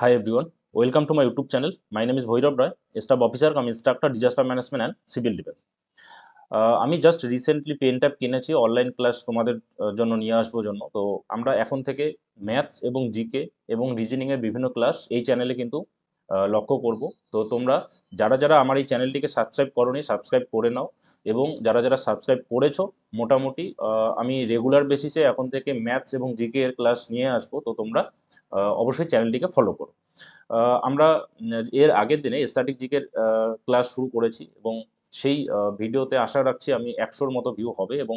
Hi everyone, welcome to my YouTube channel. My name is Bhairav Roy, Staff Officer cum Instructor Disaster Management and Civil Defense. আমি just recently pen tab কিনেছি online class তোমাদের জন্য নিয়ে আসবো জন্য। তো আমরা এখন থেকে ম্যাথস এবং জিকে এবং রিজনিংয়ের বিভিন্ন ক্লাস এই চ্যানেলে কিন্তু লক্ষ্য করব। তো তোমরা যারা যারা আমার এই চ্যানেলটিকে সাবস্ক্রাইব করোনি সাবস্ক্রাইব করে নাও, এবং যারা যারা সাবস্ক্রাইব করেছো মোটামুটি আমি রেগুলার বেসিসে এখন থেকে ম্যাথস এবং জিকে এর ক্লাস নিয়ে আসবো। তো তোমরা অবশ্যই চ্যানেলটিকে ফলো করো। আমরা এর আগের দিনে স্ট্যাটিক জিকের ক্লাস শুরু করেছি, এবং সেই ভিডিওতে আশা রাখছি আমি 100-র মতো ভিউ হবে। এবং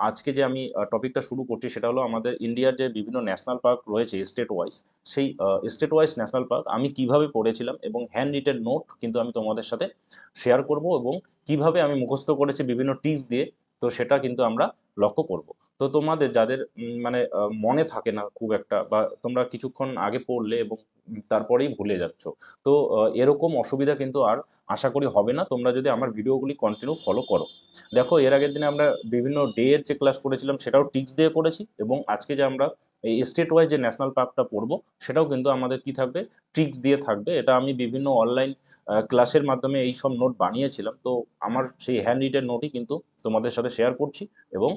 আজকে যে আমি টপিকটা শুরু করছি সেটা হলো আমাদের ইন্ডিয়ার যে বিভিন্ন ন্যাশনাল পার্ক রয়েছে স্টেট ওয়াইজ, সেই স্টেট ওয়াইজ ন্যাশনাল পার্ক আমি কিভাবে পড়েছিলাম এবং হ্যান্ড রিটেন নোট কিন্তু আমি তোমাদের সাথে শেয়ার করব, এবং কিভাবে আমি মুখস্থ করেছি বিভিন্ন টিপস দিয়ে, তো সেটা কিন্তু আমরা লক্ষ্য করব। তো তোমাদের যাদের মানে মনে থাকে না খুব একটা, বা তোমরা কিছুক্ষণ আগে পড়লে এবং তারপরেই ভুলে যাচ্ছ, তো এরকম অসুবিধা কিন্তু আর আশা করি হবে না তোমরা যদি আমার ভিডিওগুলি কন্টিনিউ ফলো করো। দেখো, এর আগের দিনে আমরা বিভিন্ন ডে এর যে ক্লাস করেছিলাম সেটাও টিক্স দিয়ে করেছি, এবং আজকে যে আমরা এই স্টেট ওয়াইজ যে ন্যাশনাল পার্কটা পড়বো সেটাও কিন্তু আমাদের কি থাকবে, ট্রিক্স দিয়ে থাকবে। এটা আমি বিভিন্ন অনলাইন ক্লাসের মাধ্যমে এই সব নোট বানিয়েছিলাম, তো আমার সেই হ্যান্ড রিটেন নোটই কিন্তু তোমাদের সাথে শেয়ার করছি। এবং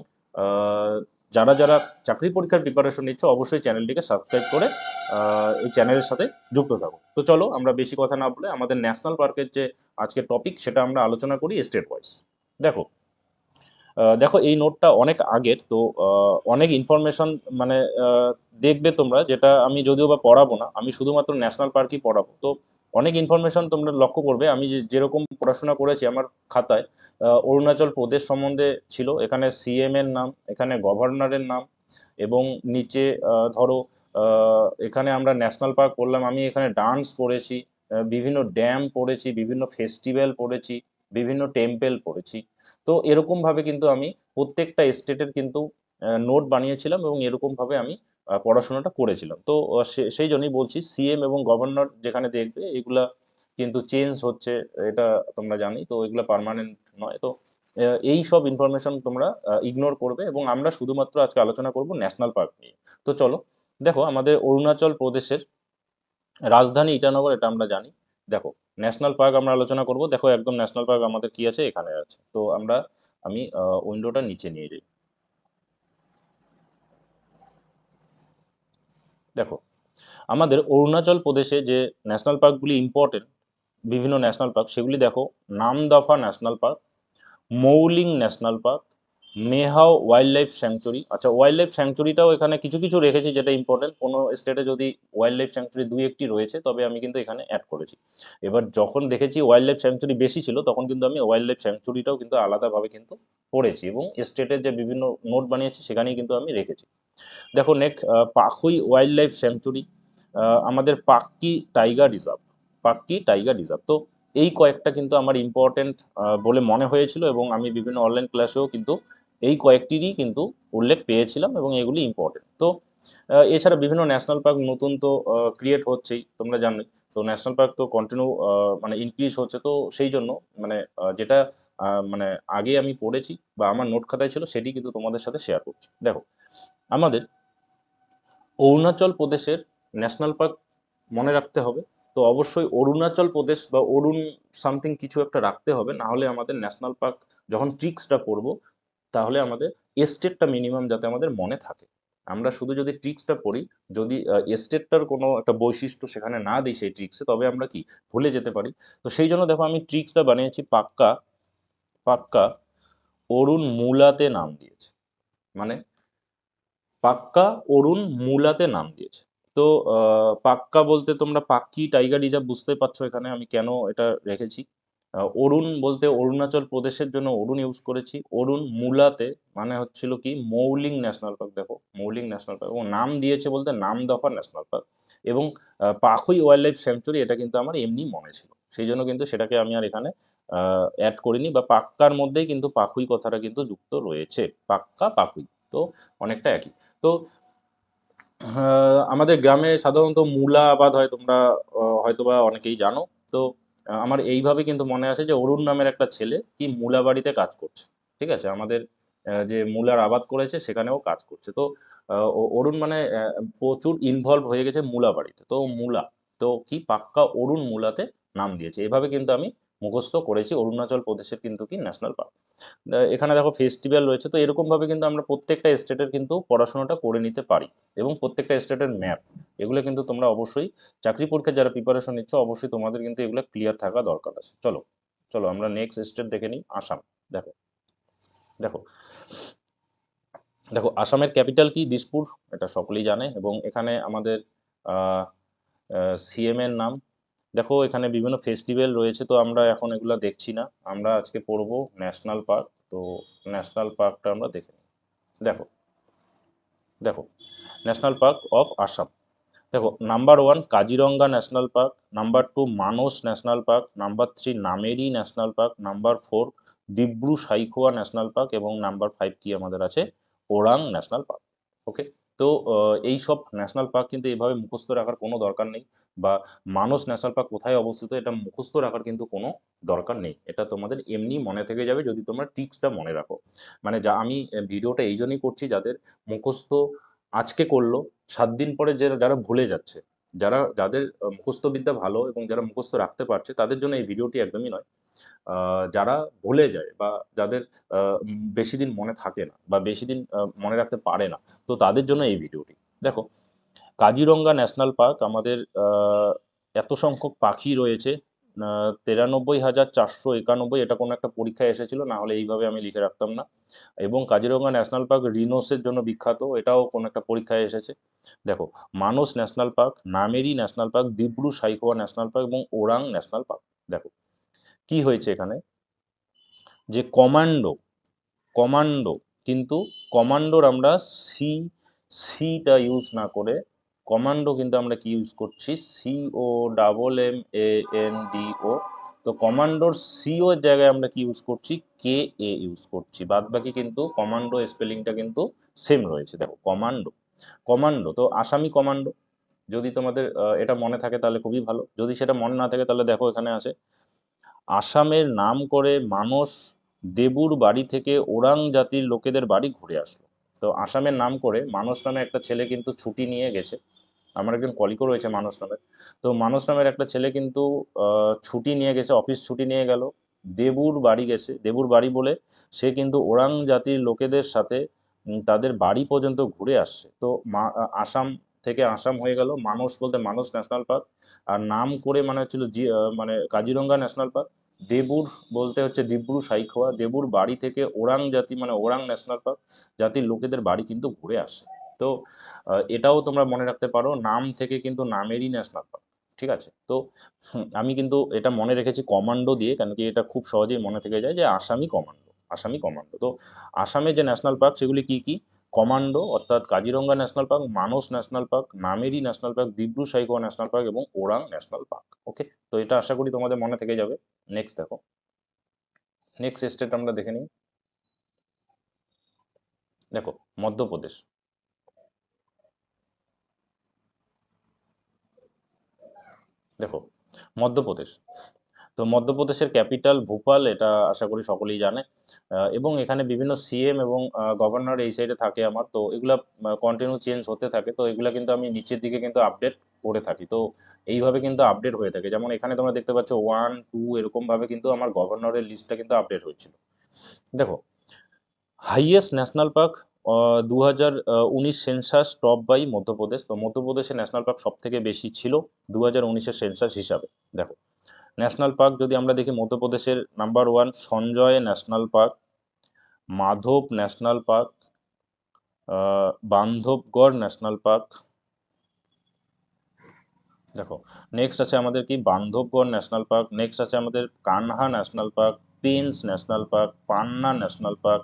যারা যারা চাকরি পরীক্ষার প্রিপারেশন নিচ্ছে অবশ্যই চ্যানেলটিকে সাবস্ক্রাইব করে এই চ্যানেলের সাথে যুক্ত থাকো। তো চলো আমরা বেশি কথা না বলে আমাদের ন্যাশনাল পার্কের যে আজকের টপিক সেটা আমরা আলোচনা করি স্টেট ওয়াইজ। দেখো, দেখো এই নোটটা অনেক আগের, তো অনেক ইনফরমেশন মানে দেখবে তোমরা, যেটা আমি যদিও বা পড়াবো না, আমি শুধুমাত্র ন্যাশনাল পার্কই পড়াবো। তো অনেক ইনফরমেশন তোমরা লক্ষ্য করবে আমি যেরকম পড়াশোনা করেছি আমার খাতায় অরুণাচল প্রদেশ সম্বন্ধে ছিল, এখানে সিএম এর নাম, এখানে গভর্নরের নাম, এবং নিচে ধরো এখানে আমরা ন্যাশনাল পার্ক পড়লাম, আমি এখানে ডান্স পড়েছি, বিভিন্ন ড্যাম পড়েছি, বিভিন্ন ফেস্টিভ্যাল পড়েছি, বিভিন্ন টেম্পল পড়েছি। তো এরকম ভাবে কিন্তু আমি প্রত্যেকটা স্টেটের কিন্তু নোট বানিয়েছিলাম, এবং এরকম ভাবে আমি পড়াশোনাটা করেছিলাম। তো সেই জন্যই বলছি সিএম এবং গভর্নর যেখানে দেখবে এগুলা কিন্তু চেঞ্জ হচ্ছে, এটা তোমরা জানি, তো এগুলা পার্মানেন্ট নয়। তো এই সব ইনফরমেশন তোমরা ইগনোর করবে, এবং আমরা শুধুমাত্র আজকে আলোচনা করব ন্যাশনাল পার্ক নিয়ে। তো চলো, দেখো আমাদের অরুণাচল প্রদেশের রাজধানী ইটানগর, এটা আমরা জানি। দেখো, ন্যাশনাল পার্ক আমরা আলোচনা করব। দেখো একদম ন্যাশনাল পার্ক আমাদের কি আছে, এখানে আছে। তো আমি উইন্ডোটা নিচে নিয়ে যাই। দেখো, আমাদের অরুণাচল প্রদেশে যে ন্যাশনাল পার্কগুলি ইম্পর্টেন্ট, বিভিন্ন ন্যাশনাল পার্ক সেগুলি দেখো: Namdapha national park, Mouling national park, Mehao wildlife sanctuary. আচ্ছা, ওয়াইল্ড লাইফ স্যাংচুরিটাও এখানে কিছু কিছু রেখেছি যেটা ইম্পর্টেন্ট, কোনো স্টেটে যদি ওয়াইল্ড লাইফ স্যাংচুরি দুই একটি রয়েছে তবে আমি কিন্তু এখানে অ্যাড করেছি। এবার যখন দেখেছি ওয়াইল্ড লাইফ স্যাংচুরি বেশি ছিল তখন কিন্তু আমি ওয়াইল্ড লাইফ স্যাংচুরিটাও কিন্তু আলাদাভাবে কিন্তু পড়েছি, এবং স্টেটের যে বিভিন্ন নোট বানিয়েছি সেখানেই কিন্তু আমি রেখেছি। দেখো next, Pakhui wild life sanctuary, আমাদের pakki tiger reserve, pakki tiger reserve. তো এই কয়েকটা কিন্তু আমার ইম্পর্টেন্ট বলে মনে হয়েছিল, এবং আমি বিভিন্ন অনলাইন ক্লাসেও কিন্তু এই কয়েকটিরই কিন্তু উল্লেখ পেয়েছিলাম, এবং এগুলি ইম্পর্টেন্ট। তো এছাড়া বিভিন্ন ন্যাশনাল পার্ক নতুন তো ক্রিয়েট হচ্ছেই, তোমরা জানোই। তো ন্যাশনাল পার্ক তো কন্টিনিউ মানে ইনক্রিজ হচ্ছে, তো সেই জন্য মানে যেটা মানে আগে আমি পড়েছি বা আমার নোট খাতায় ছিল সেটি কিন্তু তোমাদের সাথে শেয়ার করছি। দেখো, আমাদের অরুণাচল প্রদেশের ন্যাশনাল পার্ক মনে রাখতে হবে। তো অবশ্যই অরুণাচল প্রদেশ বা অরুণ সামথিং কিছু একটা রাখতে হবে, না হলে আমাদের ন্যাশনাল পার্ক যখন ট্রিক্সটা পড়বো তাহলে আমাদের স্টেটটা মিনিমাম যাতে আমাদের মনে থাকে। আমরা শুধু যদি ট্রিক্সটা পড়ি, যদি স্টেটটার কোনো একটা বৈশিষ্ট্য সেখানে না দিই সেই ট্রিক্সে, তবে আমরা কি ভুলে যেতে পারি। তো সেই জন্য দেখো আমি ট্রিক্সটা বানিয়েছি পাক্কা, পাক্কা অরুণ মূলাতে নাম দিয়েছে, মানে পাক্কা অরুণ মূলাতে নাম দিয়েছে। তো পাক্কা বলতে তোমরা পাক্কি টাইগার রিজার্ভ বুঝতে পারছো এখানে আমি কেন এটা রেখেছি। অরুণ বলতে অরুণাচল প্রদেশের জন্য অরুণ ইউজ করেছি। অরুণ মূলাতে মানে হচ্ছিল কি মৌলিং ন্যাশনাল পার্ক। দেখো, মৌলিং ন্যাশনাল পার্ক, এবং নাম দিয়েছে বলতে নামদফা ন্যাশনাল পার্ক, এবং পাখুই ওয়াইল্ড লাইফ স্যাংচুরি, এটা কিন্তু আমার এমনি মনে ছিল, সেই জন্য কিন্তু সেটাকে আমি আর এখানে অ্যাড করিনি। বা পাক্কার মধ্যেই কিন্তু পাখুই কথাটা কিন্তু যুক্ত রয়েছে, পাক্কা পাখুই, তো অনেকটা একই। তো আমাদের গ্রামে সাধারণত মূলা আবাদ হয়, তোমরা হয়তোবা অনেকেই জানো। তো আমার এইভাবে কিন্তু মনে আছে যে অরুণ নামের একটা ছেলে কি মূলা বাড়িতে কাজ করছে। ঠিক আছে, আমাদের যে মূলার আবাদ করেছে সেখানেও কাজ করছে। তো অরুণ মানে প্রচুর ইনভলভ হয়ে গেছে মূলা বাড়িতে। তো মূলা, তো কি পাক্কা অরুণ মূলাতে নাম দিয়েছে। এভাবে কিন্তু আমি মুখস্থ করেছি অরুণাচল প্রদেশের কিন্তু কি ন্যাশনাল পার্ক। এখানে দেখো ফেস্টিভ্যাল রয়েছে, তো এরকমভাবে কিন্তু আমরা প্রত্যেকটা স্টেটের কিন্তু পড়াশোনাটা করে নিতে পারি, এবং প্রত্যেকটা স্টেটের ম্যাপ এগুলো কিন্তু তোমরা অবশ্যই চাকরি পরীক্ষার যারা প্রিপারেশন নিচ্ছ অবশ্যই তোমাদের কিন্তু এগুলো ক্লিয়ার থাকা দরকার আছে। চলো চলো আমরা নেক্সট স্টেট দেখে নিই, আসাম। দেখো দেখো দেখো আসামের ক্যাপিটাল কি? দিসপুর, এটা সকলেই জানে। এবং এখানে আমাদের সিএম এর নাম। দেখো এখানে বিভিন্ন ফেস্টিভ্যাল রয়েছে, তো আমরা এখন এগুলো দেখছি না, আমরা আজকে পড়বো ন্যাশনাল পার্ক। তো ন্যাশনাল পার্কটা আমরা দেখে নিই। দেখো দেখো ন্যাশনাল পার্ক অফ আসাম। দেখো number 1 Kaziranga national park, number 2 Manas national park, number 3 Nameri national park, number 4 Dibru Saikhowa national park, এবং নাম্বার 5 কি আমাদের আছে? Orang national park. ওকে, তো এই সব ন্যাশনাল পার্ক কিন্তু এইভাবে মুখস্থ রাখার কোনো দরকার নেই, বা মানস ন্যাশনাল পার্ক কোথায় অবস্থিত এটা মুখস্থ রাখার কিন্তু কোনো দরকার নেই। এটা তোমাদের এমনি মনে থেকে যাবে যদি তোমরা ট্রিক্সটা মনে রাখো। মানে যা আমি ভিডিওটা এই জন্যই করছি, যাদের মুখস্থ আজকে করলো 7 দিন পরে যারা ভুলে যাচ্ছে, যাদের মুখস্থ বিদ্যা ভালো এবং যারা মুখস্থ রাখতে পারছে তাদের জন্য এই ভিডিওটি একদমই নয়। যারা ভুলে যায় বা যাদের বেশি দিন মনে থাকে না বা বেশি দিন মনে রাখতে পারে না, তো তাদের জন্য এই ভিডিওটি। দেখো কাজিরঙ্গা ন্যাশনাল পার্ক আমাদের এত সংখ্যক পাখি রয়েছে, 93,491, এটা কোনো একটা পরীক্ষায় এসেছিল, না হলে এইভাবে আমি লিখে রাখতাম না। এবং কাজিরঙ্গা ন্যাশনাল পার্ক রিনোসের জন্য বিখ্যাত, এটাও কোনো একটা পরীক্ষায় এসেছে। দেখো Manas national park, Nameri national park, Dibru Saikhowa national park এবং ওরাং ন্যাশনাল পার্ক। দেখো কি হয়েছে এখানে, যে কমান্ডো কমান্ডো কিন্তু কমান্ডোর আমরা সিটা ইউজ না করে কমান্ডো কিন্তু আমরা কি ইউজ করছি? COMMANDO। তো কমান্ডোর সিও এর জায়গায় আমরা কি ইউজ করছি? KA ইউজ করছি। বাদ বাকি কিন্তু কমান্ডো স্পেলিংটা কিন্তু সেম রয়েছে। দেখো কমান্ডো কমান্ডো তো আসামি কমান্ডো। যদি তোমাদের এটা মনে থাকে তাহলে খুবই ভালো, যদি সেটা মনে না থাকে তাহলে দেখো এখানে আছে আসামের নাম করে মানস দেবুর বাড়ি থেকে ওরাং জাতির লোকেদের বাড়ি ঘুরে আসলো। তো আসামের নাম করে মানস নামে একটা ছেলে কিন্তু ছুটি নিয়ে গেছে। আমার একজন কলিগও রয়েছে মানস নামের। তো মানস নামের একটা ছেলে কিন্তু ছুটি নিয়ে গেছে, অফিস ছুটি নিয়ে গেল, দেবুর বাড়ি গেছে। দেবুর বাড়ি বলে সে কিন্তু ওরাং জাতির লোকেদের সাথে তাদের বাড়ি পর্যন্ত ঘুরে আসছে। তো আসাম থেকে আসাম হয়ে গেল, মানস বলতে মানস ন্যাশনাল পার্ক, আর নাম করে মানে হচ্ছিল মানে কাজিরঙ্গা ন্যাশনাল পার্ক। দেবুর বলতে হচ্ছে দিব্রু সাইখোয়া, দেবুর বাড়ি থেকে ওরাং জাতি মানে ওরাং ন্যাশনাল পার্ক জাতির লোকেদের বাড়ি কিন্তু ঘুরে আসে। তো এটাও তোমরা মনে রাখতে পারো, নাম থেকে কিন্তু নামেরই ন্যাশনাল পার্ক। ঠিক আছে, তো আমি কিন্তু এটা মনে রেখেছি কমান্ডো দিয়ে, কারণ কি এটা খুব সহজেই মনে থেকে যায় যে আসামি কমান্ডো, আসামি কমান্ডো। তো আসামে যে ন্যাশনাল পার্ক সেগুলি কি কি? কমান্ডো অর্থাৎ Kaziranga national park, Manas national park, Nameri national park, Dibru Saikhowa national park এবং ওরাং ন্যাশনাল পার্ক। ওকে, তো এটা আশা করি তোমাদের মনে থেকে যাবে। নেক্সট দেখো, নেক্সট স্টেট আমরা দেখে নিই। দেখো মধ্যপ্রদেশ। দেখো মধ্যপ্রদেশ, তো মধ্যপ্রদেশের ক্যাপিটাল ভোপাল, এটা আশা করি সকলেই জানে। এবং এখানে বিভিন্ন সিএম এবং গভর্নর এই সাইডে থাকে আমার, তো এগুলা কন্টিনিউ চেঞ্জ হতে থাকে, তো এগুলা কিন্তু আমি নিচের দিকে কিন্তু আপডেট করে থাকি। তো এইভাবে কিন্তু আপডেট হয়ে থাকে, যেমন এখানে তোমরা দেখতে পাচ্ছ 1 2 এরকম ভাবে কিন্তু আমার গভর্নরের লিস্টটা কিন্তু আপডেট হয়েছিল। দেখো highest national park 2019 census top by Madhya Pradesh. তো মধ্যপ্রদেশে ন্যাশনাল পার্ক সব থেকে বেশি ছিল 2019-এর সেন্সাস হিসাবে। দেখো ন্যাশনাল পার্ক যদি আমরা দেখি মধ্যপ্রদেশের number 1 Sanjay national park, Madhav national park, Bandhavgarh national park. দেখো নেক্সট আছে আমাদের কি বান্ধবগড় ন্যাশনাল পার্ক, নেক্সট আছে আমাদের Kanha national park, Pench national park, Panna national park,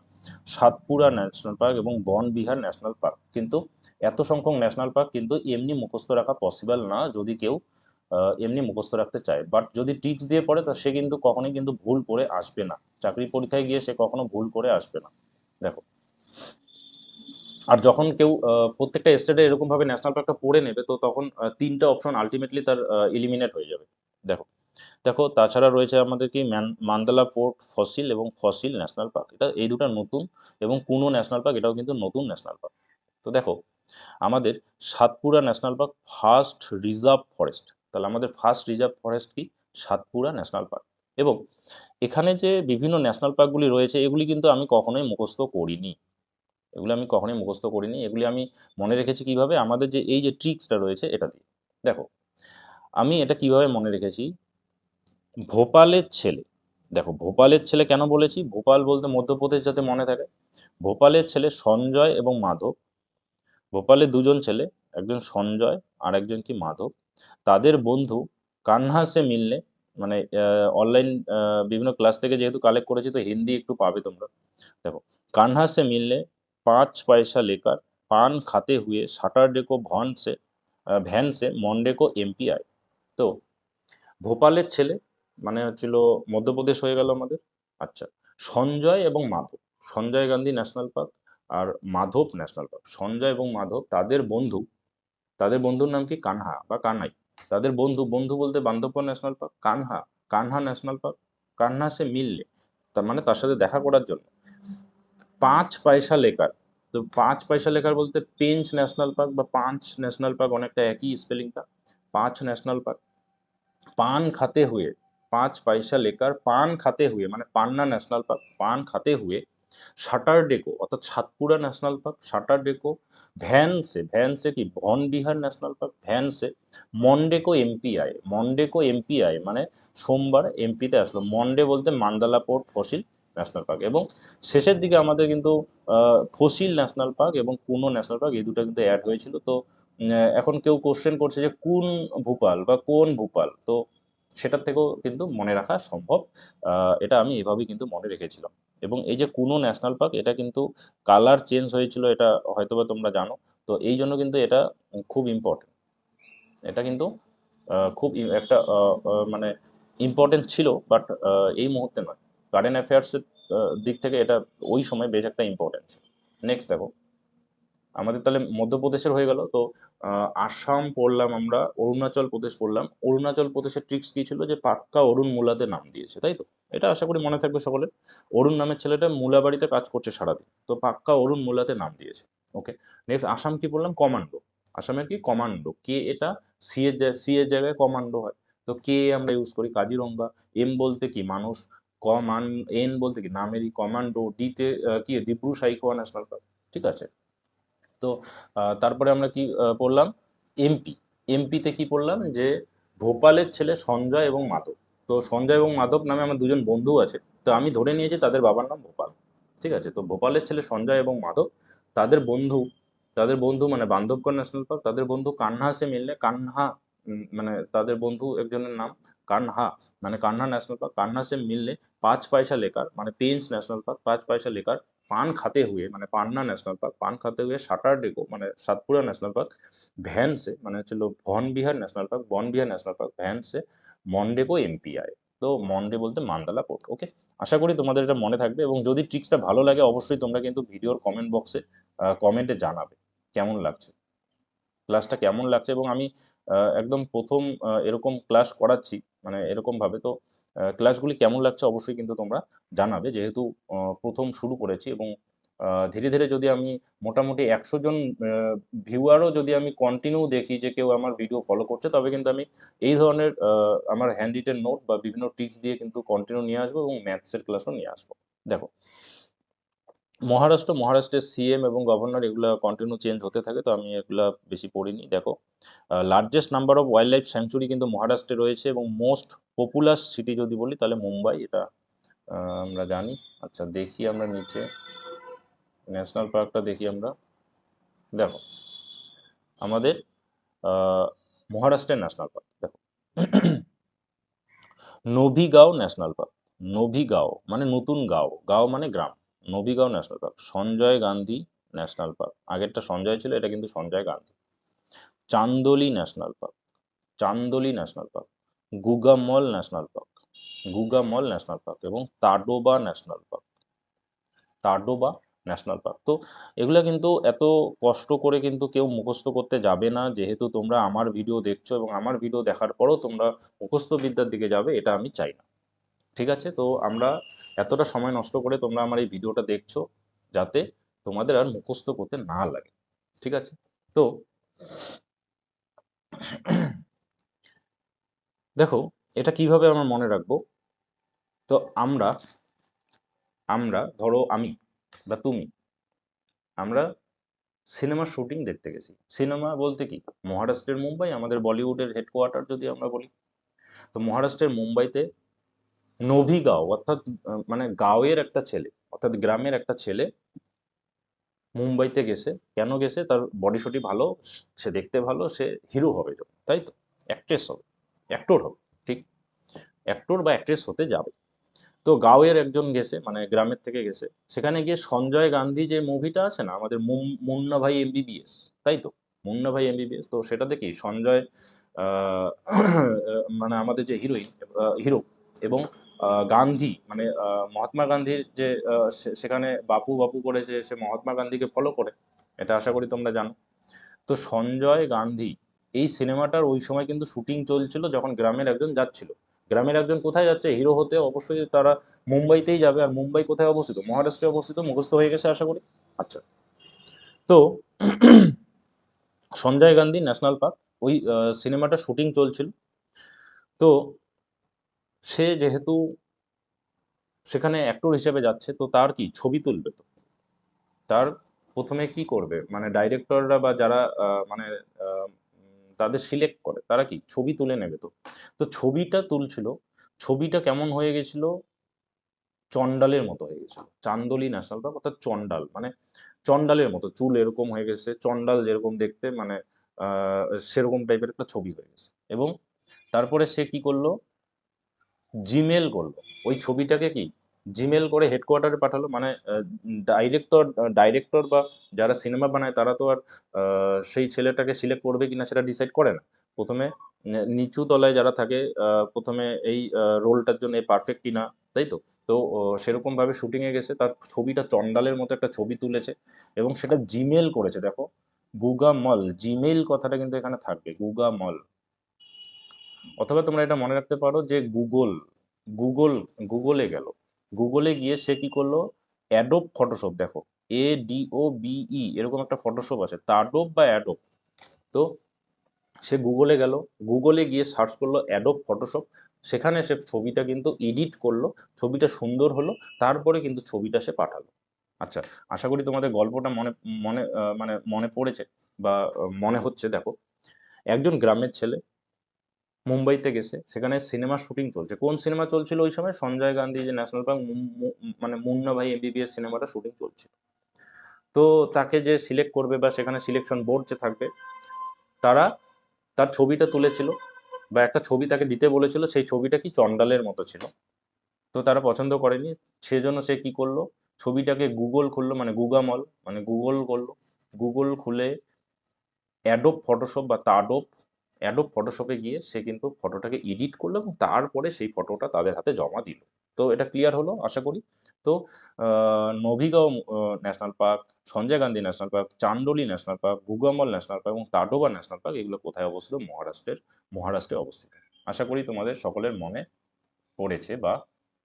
Satpura national park এবং বনবিহার ন্যাশনাল পার্ক। কিন্তু এত সংখ্যক ন্যাশনাল পার্ক কিন্তু এমনি মুখস্থ রাখা পসিবল না যদি কেউ এমনি মুখস্থ রাখতে চায়, বাট যদি ট্রিক্স দিয়ে পড়ে তা সে কিন্তু কখনোই কিন্তু ভুল করে আসবে না, চাকরি পরীক্ষায় গিয়ে সে কখনো ভুল করে আসবে না। দেখো আর যখন কেউ প্রত্যেকটা স্টেটে এরকম ভাবে ন্যাশনাল পার্কটা পড়ে নেবে, তো তখন 3টা অপশন আলটিমেটলি তার এলিমিনেট হয়ে যাবে। দেখো দেখো তাছাড়া রয়েছে আমাদের কি মান্দালা ফোর্ট ফসিল এবং ফসিল ন্যাশনাল পার্ক, এটা এই দুটো নতুন, এবং কুনো ন্যাশনাল পার্ক এটাও কিন্তু নতুন ন্যাশনাল পার্ক। তো দেখো আমাদের Satpura national park first reserve forest, তাহলে আমাদের ফার্স্ট রিজার্ভ ফরেস্ট কি? Satpura national park. এবং এখানে যে বিভিন্ন ন্যাশনাল পার্কগুলি রয়েছে এগুলি কিন্তু আমি কখনোই মুখস্থ করিনি, এগুলি আমি মনে রেখেছি কিভাবে? আমাদের যে এই যে ট্রিক্সটা রয়েছে এটা দিয়ে। দেখো আমি এটা কিভাবে মনে রেখেছি, ভোপালের ছেলে, দেখো ভোপালের ছেলে কেন বলেছি? ভোপাল বলতে মধ্যপ্রদেশ যাতে মনে থাকে। ভোপালের ছেলে সঞ্জয় এবং মাধব, ভোপালে দুজন ছেলে, একজন সঞ্জয় আর একজন কি মাধব, তাদের বন্ধু কান্হা সে মিলনে, মানে অনলাইন বিভিন্ন ক্লাস থেকে যেহেতু কালেক্ট করেছি তো হিন্দি একটু পাবে তোমরা। देखो, कान्हा से मिलने 5 पैसा लेकर पान खाते हुए सैटरडे को ভ্যান সে মন্ডে কো এমপি আয়। তো ভোপালের ছেলে মানে হচ্ছিল মধ্যপ্রদেশ হয়ে গেল আমাদের। আচ্ছা, সঞ্জয় এবং মাধব, সঞ্জয় গান্ধী ন্যাশনাল পার্ক আর মাধব ন্যাশনাল পার্ক, সঞ্জয় এবং মাধব তাদের বন্ধু, তাদের বন্ধুর নাম কি? কানহা বা কানাই। তাদের বন্ধু, বন্ধু বলতে Bandhavgarh national park, Kanha, Kanha national park, Kanha সে মিললে তার মানে তার সাথে দেখা করার জন্য 5 পয়সা লেকার। তো 5 পয়সা লেকার বলতে পেঞ্চ ন্যাশনাল পার্ক বা পাঁচ ন্যাশনাল পার্ক অনেকটা একই স্পেলিংটা। পাঁচ ন্যাশনাল পার্ক, পান খাতে হুয়ে, 5 পয়সা লেকার পান খাতে হুয়ে মানে পান্না ন্যাশনাল পার্ক, পান খাতে হুয়ে सैटरडे को অর্থাৎ সাতপুরা ন্যাশনাল পার্ক, सैटरडे को ভ্যান সে কি বন বিহার ন্যাশনাল পার্ক, ভ্যান সে মন্ডে কো এমপি আয়, মন্ডে কো এমপি আয় মানে সোমবার এমপিতে আসলো, মন্ডে বলতে mandala port fossil national park. এবং শেষের দিকে আমাদের কিন্তু ফসিল ন্যাশনাল পার্ক এবং কুনো ন্যাশনাল পার্ক এই দুটো কিন্তু অ্যাড হয়েছিল। তো এখন কেউ কোশ্চেন করছে যে কোন ভূপাল বা কোন ভূপাল, তো সেটার থেকেও কিন্তু মনে রাখা সম্ভব। এটা আমি এভাবেই কিন্তু মনে রেখেছিলাম। এবং এই যে কুনো ন্যাশনাল পার্ক এটা কিন্তু কালার চেঞ্জ হয়েছিল, এটা হয়তোবা তোমরা জানো। তো এই জন্য কিন্তু এটা খুব ইম্পর্টেন্ট, এটা কিন্তু খুব একটা মানে ইম্পর্টেন্ট ছিল, বাট এই মুহূর্তে নয়। কারেন্ট অ্যাফেয়ার্সের দিক থেকে এটা ওই সময় বেশ একটা ইম্পর্টেন্ট ছিল। নেক্সট দেখো, আমাদের তাহলে মধ্যপ্রদেশের হয়ে গেল। তো আসাম পড়লাম আমরা, অরুণাচল প্রদেশ পড়লাম। অরুণাচল প্রদেশের ট্রিক্স কি ছিল? যে পাক্কা অরুণ মুলাতে নাম দিয়েছে, তাই তো? এটা আশা করি মনে থাকবে সকলের। অরুণ নামের ছেলেটা মুলাবাড়িতে কাজ করছে সারাদিন, তো পাক্কা অরুণ মুলাতে নাম দিয়েছে। ওকে, নেক্সট আসাম কি বললাম? কমান্ডো। আসামের কি? কমান্ডো। কে এটা? সি এর জায়গায় কমান্ডো হয়, তো কে আমরা ইউজ করি কাজিরঙ্গা। এম বলতে কি? মানুষ। কমান, এন বলতে কি? নামেরই। কমান্ডো। ডিতে কি? Dibru Saikhowa national park. ঠিক আছে। তো তারপরে আমরা কি পড়লাম? এমপি। এমপিতে কি পড়লাম? যে ভোপালের ছেলে সঞ্জয় এবং মাধব। তো সঞ্জয় এবং মাধব নামে আমার দুজন বন্ধু আছে, তো আমি ধরে নিয়েছি তাদের বাবার নাম ভোপাল। ঠিক আছে, তো ভোপালের ছেলে সঞ্জয় এবং মাধব, তাদের বন্ধু, তাদের বন্ধু মানে বান্ধবগড় ন্যাশনাল পার্ক, তাদের বন্ধু কান্হা সে মিললে, কান্হা মানে তাদের বন্ধু একজনের নাম কান্হা, মানে কান্হা ন্যাশনাল পার্ক, কান্হা সে মিললে 5 পয়সা লেকার মানে পেঞ্চ ন্যাশনাল পার্ক, 5 পয়সা লেকার পান খাতে हुए মানে পান্না ন্যাশনাল পার্ক, পান খাতে हुए सैटरडे को মানে সাতপুরা ন্যাশনাল পার্ক, ভ্যান সে মানে হচ্ছিল বন বিহার ন্যাশনাল পার্ক, বন বিহার ন্যাশনাল পার্ক, ভ্যান সে মন্ডে কো এমপি আয়। তো মন্ডে বলতে মান্দালা পোর্ট। ওকে, আশা করি তোমাদের এটা মনে থাকবে। এবং যদি ট্রিক্সটা ভালো লাগে অবশ্যই তোমরা কিন্তু ভিডিওর কমেন্ট বক্সে কমেন্টে জানাবে কেমন লাগছে, ক্লাসটা কেমন লাগছে। এবং আমি একদম প্রথম এরকম ক্লাস করাচ্ছি মানে এরকম ভাবে, তো ক্লাসগুলি কেমন লাগছে অবশ্যই কিন্তু তোমরা জানাবে, যেহেতু প্রথম শুরু করেছি। এবং ধীরে ধীরে যদি আমি মোটামুটি 100 জন ভিউয়ারও যদি আমি কন্টিনিউ দেখি যে কেউ আমার ভিডিও ফলো করছে, তবে কিন্তু আমি এই ধরনের আমার হ্যান্ড রিটেন নোট বা বিভিন্ন ট্রিক্স দিয়ে কিন্তু কন্টিনিউ নিয়ে আসবো এবং ম্যাথসের ক্লাসও নিয়ে আসবো। দেখো, মহারাষ্ট্রের সিএম এবং গভর্নর এগুলা কন্টিনিউ চেঞ্জ হতে থাকে, তো আমি এগুলা বেশি পড়িনি। দেখো, largest number of wild life sanctuary কিন্তু মহারাষ্ট্রে রয়েছে, এবং মোস্ট পপুলাস সিটি যদি বলি তাহলে মুম্বাই, এটা আমরা জানি। আচ্ছা, দেখি আমরা নিচে ন্যাশনাল পার্কটা দেখি আমরা। দেখো, আমাদের মহারাষ্ট্রের ন্যাশনাল পার্ক দেখো, নভিগাঁও ন্যাশনাল পার্ক। নভিগাঁও মানে নতুন গাঁও, গাঁও মানে গ্রাম। Navegaon national park. Sanjay Gandhi national park, আগেরটা সঞ্জয় ছিল, এটা কিন্তু Sanjay Gandhi. Chandoli national park, Chandoli national park. Gugamal national park, Gugamal national park. এবং Tadoba national park, Tadoba national park. তো এগুলা কিন্তু এত কষ্ট করে কিন্তু কেউ মুখস্থ করতে যাবে না, যেহেতু তোমরা আমার ভিডিও দেখছো এবং আমার ভিডিও দেখার পরও তোমরা মুখস্থ বিদ্যার দিকে যাবে, এটা আমি চাই না। ঠিক আছে, তো আমরা এতটা সময় নষ্ট করে তোমরা আমার এই ভিডিওটা দেখছো যাতে তোমাদের আর মুখস্থ করতে না লাগে। ঠিক আছে, তো দেখো এটা কিভাবে আমরা মনে রাখবো। তো আমরা আমরা ধরো আমি বা তুমি, আমরা সিনেমার শুটিং দেখতে গেছি। সিনেমা বলতে কি, মহারাষ্ট্রের মুম্বাই আমাদের বলিউডের হেডকোয়ার্টার যদি আমরা বলি। তো মহারাষ্ট্রের মুম্বাইতে নভিগাঁও অর্থাৎ মানে গাঁওয়ের একটা ছেলে, অর্থাৎ গ্রামের একটা ছেলে মুম্বাইতে গেছে। কেন গেছে? তার বডি শডি ভালো, সে দেখতে ভালো, সে হিরো হবে যখন, তাই তো, অ্যাক্ট্রেস হবে, অ্যাক্টর হবে, ঠিক, অ্যাক্টর বা অ্যাক্ট্রেস হতে যাবে। তো গাঁওয়ের একজন গেছে, মানে গ্রামের থেকে গেছে। সেখানে গিয়ে সঞ্জয় গান্ধী যে মুভিটা আছে না আমাদের, মুন্না ভাই এমবিবিএস, তাই তো, মুন্না ভাই এমবিবিএস, তো সেটা দেখি সঞ্জয় আহ, মানে আমাদের যে হিরোইন, হিরো, এবং গান্ধী মানে মহাত্মা গান্ধীর যে সেখানে বাপু বাপু করে যে সে মহাত্মা গান্ধীকে ফলো করে, এটা আশা করি তোমরা জানো। তো সঞ্জয় গান্ধী, এই সিনেমাটার ওই সময় কিন্তু শুটিং চলছিল যখন গ্রামের একজন যাচ্ছিল। গ্রামের একজন কোথায় যাচ্ছে হিরো হতে? অবশ্যই তারা মুম্বাইতেই যাবে। আর মুম্বাই কোথায় অবস্থিত? মহারাষ্ট্রে অবস্থিত। মুখস্থ হয়ে গেছে আশা করি। আচ্ছা, তো সঞ্জয় গান্ধী ন্যাশনাল পার্ক, ওই সিনেমাটা শুটিং চলছিল। তো সে যেহেতু সেখানে অ্যাক্টর হিসেবে যাচ্ছে, তো তার কি ছবি তুলবে, তো তার প্রথমে কি করবে, মানে ডাইরেক্টররা বা যারা মানে তাদের সিলেক্ট করে, তারা কি ছবি তুলে নেবে। তো তো ছবিটা তুলছিল, ছবিটা কেমন হয়ে গেছিল, চন্ডালের মতো হয়ে গেছিল। চান্দলি ন্যাশনাল পার্ক অর্থাৎ চন্ডাল, মানে চন্ডালের মতো চুল এরকম হয়ে গেছে, চন্ডাল যেরকম দেখতে, মানে সেরকম টাইপের একটা ছবি হয়ে গেছে। এবং তারপরে সে কি করলো, জিমেল করলো ওই ছবিটাকে, কি জিমেল করে হেডকোয়ার্টারে পাঠালো। মানে ডাইরেক্টর ডাইরেক্টর বা যারা সিনেমা বানায় তারা তো আর সেই ছেলেটাকে সিলেক্ট করবে কিনা সেটা ডিসাইড করে না। প্রথমে নিচু তলায় যারা থাকে, প্রথমে এই রোলটার জন্য পারফেক্ট কিনা, তাই তো। তো সেরকম ভাবে শুটিং এ গেছে, তার ছবিটা চন্ডালের মতো একটা ছবি তুলেছে এবং সেটা জিমেল করেছে। দেখো, গুগামল, জিমেইল কথাটা কিন্তু এখানে থাকবে, গুগামল। অথবা তোমরা এটা মনে রাখতে পারো যে গুগল, গুগল, গুগলে গেল, গুগলে গিয়ে সে কি করলো, অ্যাডোব ফটোশপ, দেখো, ADOBE এরকম একটা ফটোশপ আছে, তাডোব বা অ্যাডোব। তো সে গুগলে গেল, গুগলে গিয়ে সার্চ করলো অ্যাডোব ফটোশপ, সেখানে সে ছবিটা কিন্তু এডিট করলো, ছবিটা সুন্দর হলো, তারপরে কিন্তু ছবিটা সে পাঠালো। আচ্ছা, আশা করি তোমাদের গল্পটা মনে মনে মানে মনে পড়েছে বা মনে হচ্ছে। দেখো, একজন গ্রামের ছেলে মুম্বাইতে গেছে, সেখানে সিনেমার শুটিং চলছে। কোন সিনেমা চলছিল ওই সময়? সঞ্জয় গান্ধী যে ন্যাশনাল পার্ক, মানে মুন্না ভাই এমবিবিএস সিনেমাটা শুটিং চলছিল। তো তাকে যে সিলেক্ট করবে বা সেখানে সিলেকশন বোর্ড যে থাকবে, তারা তার ছবিটা তুলেছিল বা একটা ছবি তাকে দিতে বলেছিল, সেই ছবিটা কি চন্ডালের মতো ছিল। তো তারা পছন্দ করেনি, সেজন্য সে কি করলো, ছবিটাকে গুগল খুললো, মানে গুগামল, মানে গুগল করলো, গুগল খুলে অ্যাডোব ফটোশপ বা তাডোব, অ্যাডোব ফটোশপে গিয়ে সে কিন্তু ফটোটাকে এডিট করলো এবং তারপরে সেই ফটোটা তাদের হাতে জমা দিল। তো এটা ক্লিয়ার হলো আশা করি। তো Navegaon national park, Sanjay Gandhi national park, Chandoli national park, Gugamal national park এবং তাডোবা ন্যাশনাল পার্ক, এগুলো কোথায় অবস্থিত? মহারাষ্ট্রে অবস্থিত। আশা করি তোমাদের সকলের মনে পড়েছে বা